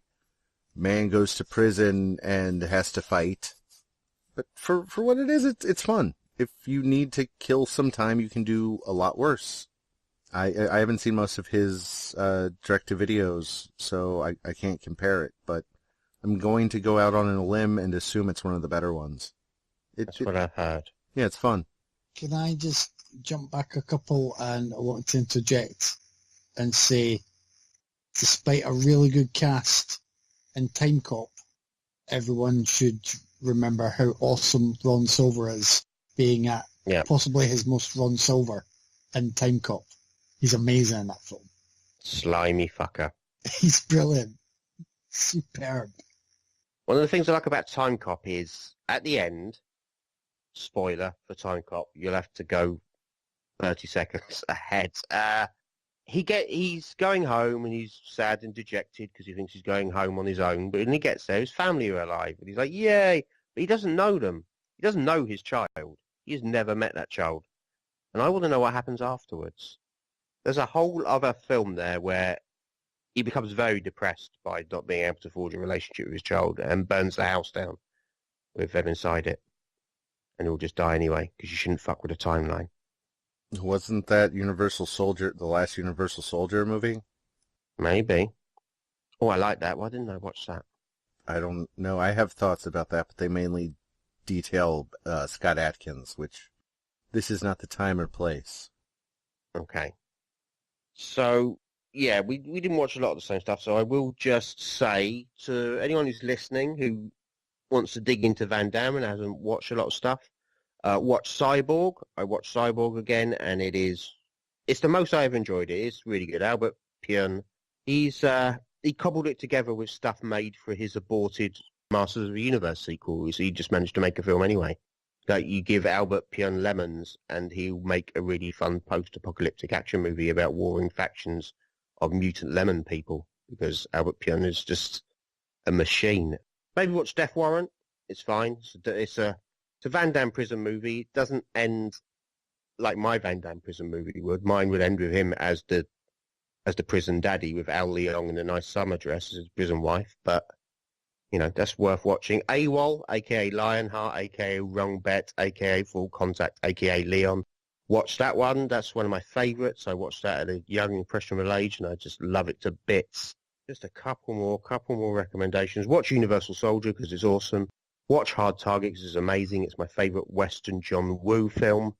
man goes to prison and has to fight. But for what it is, it's fun. If you need to kill some time, you can do a lot worse. I haven't seen most of his direct-to-videos, so I can't compare it. But I'm going to go out on a limb and assume it's one of the better ones. That's what I heard. Yeah, it's fun. Can I just jump back a couple, and I want to interject and say, despite a really good cast in Time Cop, everyone should remember how awesome Ron Silver is, being at possibly his most Ron Silver in Time Cop. He's amazing in that film. Slimy fucker. He's brilliant. Superb. One of the things I like about Time Cop is, at the end, spoiler for Time Cop, you'll have to go 30 seconds ahead. He's going home and he's sad and dejected because he thinks he's going home on his own. But when he gets there, his family are alive. And he's like, yay. But he doesn't know them. He doesn't know his child. He has never met that child. And I want to know what happens afterwards. There's a whole other film there where he becomes very depressed by not being able to forge a relationship with his child and burns the house down with them inside it. And he'll just die anyway because you shouldn't fuck with a timeline. Wasn't that Universal Soldier, the last Universal Soldier movie? Maybe. Oh, I like that. Why didn't I watch that? I don't know. I have thoughts about that, but they mainly detail Scott Adkins, which this is not the time or place. Okay. So, yeah, we didn't watch a lot of the same stuff, so I will just say to anyone who's listening who wants to dig into Van Damme and hasn't watched a lot of stuff, watch Cyborg. I watched Cyborg again, and it's the most I've enjoyed it. It's really good. Albert Pyun, he cobbled it together with stuff made for his aborted Masters of the Universe sequel. So he just managed to make a film anyway. Like, you give Albert Pyun lemons, and he'll make a really fun post-apocalyptic action movie about warring factions of mutant lemon people, because Albert Pyun is just a machine. Maybe watch Death Warrant. It's fine. It's a Van Damme prison movie. It doesn't end like my Van Damme prison movie would. Mine would end with him as the prison daddy with Al Leong in a nice summer dress as his prison wife. But, you know, that's worth watching. AWOL, a.k.a. Lionheart, a.k.a. Wrong Bet, a.k.a. Full Contact, a.k.a. Leon. Watch that one. That's one of my favourites. I watched that at a young, impressionable age, and I just love it to bits. Just a couple more recommendations. Watch Universal Soldier because it's awesome. Watch Hard Target because it's amazing. It's my favourite Western John Woo film.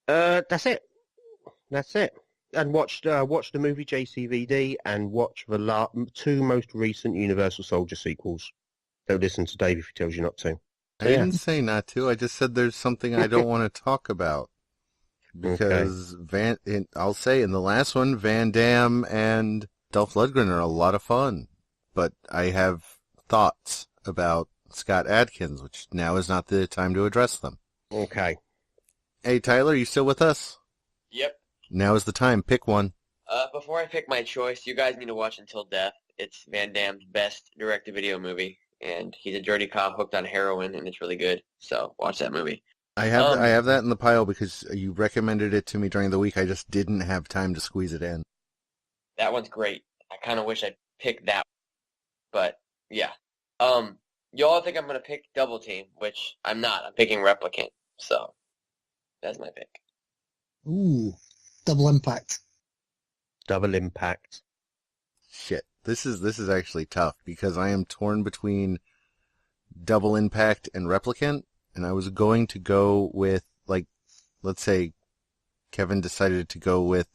That's it. And watch the movie JCVD and watch the two most recent Universal Soldier sequels. Don't listen to Dave if he tells you not to. I didn't say not to. I just said there's something I don't want to talk about. Because I'll say in the last one, Van Damme and Dolph Lundgren are a lot of fun. But I have thoughts about Scott Adkins, which now is not the time to address them. Okay. Hey, Tyler, you still with us? Yep. Now is the time. Pick one. Before I pick my choice, you guys need to watch Until Death. It's Van Damme's best direct-to-video movie, and he's a dirty cop hooked on heroin, and it's really good. So watch that movie. I have that in the pile because you recommended it to me during the week. I just didn't have time to squeeze it in. That one's great. I kind of wish I'd picked that one. But, yeah. You all think I'm going to pick Double Team, which I'm not. I'm picking Replicant. So, that's my pick. Ooh, double impact. Double impact. Shit. This is actually tough because I am torn between Double Impact and Replicant, and I was going to go with, like, let's say Kevin decided to go with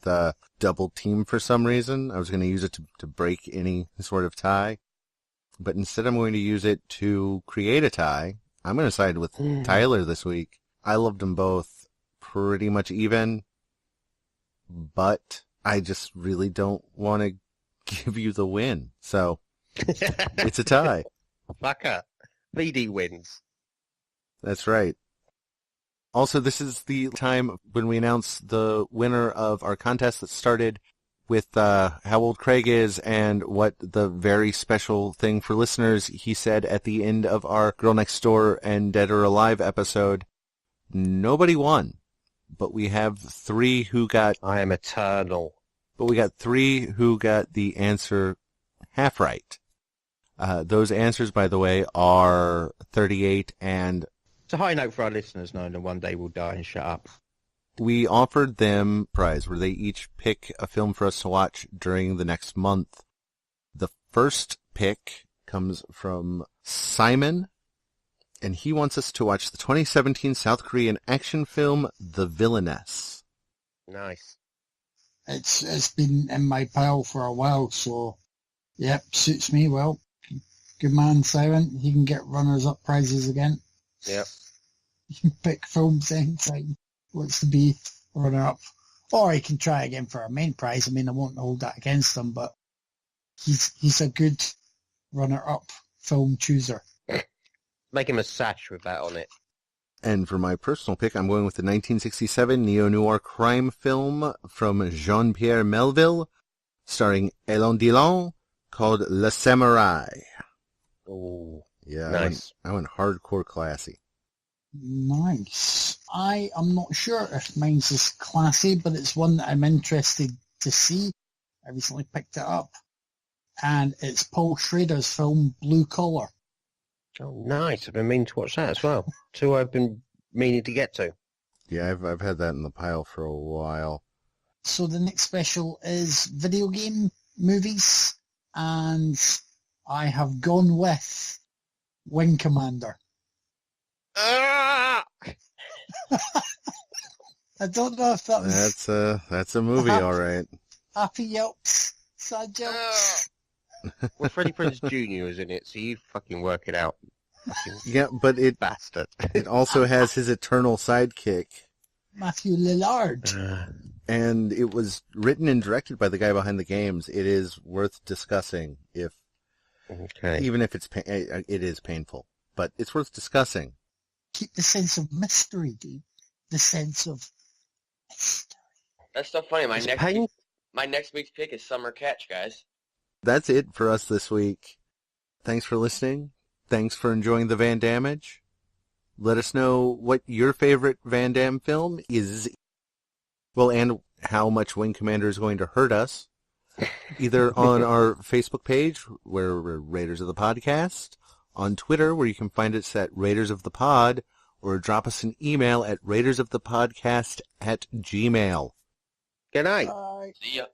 Double Team for some reason. I was going to use it to break any sort of tie. But instead I'm going to use it to create a tie. I'm going to side with Tyler this week. I loved them both pretty much even, but I just really don't want to give you the win. So it's a tie. Fucker. VD wins. That's right. Also, this is the time when we announce the winner of our contest that started with how old Craig is and what the very special thing for listeners he said at the end of our Girl Next Door and Dead or Alive episode. Nobody won, but we have three who got... I am eternal. But we got three who got the answer half right. Those answers, by the way, are 38 and... It's a high note for our listeners knowing that one day we'll die and shut up. We offered them a prize where they each pick a film for us to watch during the next month. The first pick comes from Simon, and he wants us to watch the 2017 South Korean action film, The Villainess. Nice. It's been in my pile for a while, so yep, suits me well. Good man, Simon. He can get runners-up prizes again. Yep. You can pick films anytime. Wants to be runner-up. Or he can try again for a main prize. I mean, I won't hold that against him, but he's a good runner-up film chooser. Make him a sash with that on it. And for my personal pick, I'm going with the 1967 neo-noir crime film from Jean-Pierre Melville, starring Alain Delon, called Le Samurai. Oh, yeah, nice. I went hardcore classy. Nice. I am not sure if mine's as classy, but it's one that I'm interested to see. I recently picked it up. And it's Paul Schrader's film, Blue Collar. Oh, nice. I've been meaning to watch that as well. Two I've been meaning to get to. Yeah, I've had that in the pile for a while. So the next special is video game movies, and I have gone with Wing Commander. Ah! I don't know if that was... That's a movie, all right. Happy yelps, sad jokes. Well, Freddie Prinze Jr. is in it, so you fucking work it out. Yeah, but it Bastard. It also has his eternal sidekick. Matthew Lillard. And it was written and directed by the guy behind the games. It is worth discussing, even if it is painful. But it's worth discussing. Keep the sense of mystery, dude. The sense of mystery. That's so funny. My next week's pick is Summer Catch, guys. That's it for us this week. Thanks for listening. Thanks for enjoying the Van Damage. Let us know what your favorite Van Damme film is. Well, and how much Wing Commander is going to hurt us. Either on our Facebook page, where we're Raiders of the Podcast, on Twitter, where you can find us at Raiders of the Pod, or drop us an email at raidersofthepodcast@gmail.com. Good night. Bye. See ya.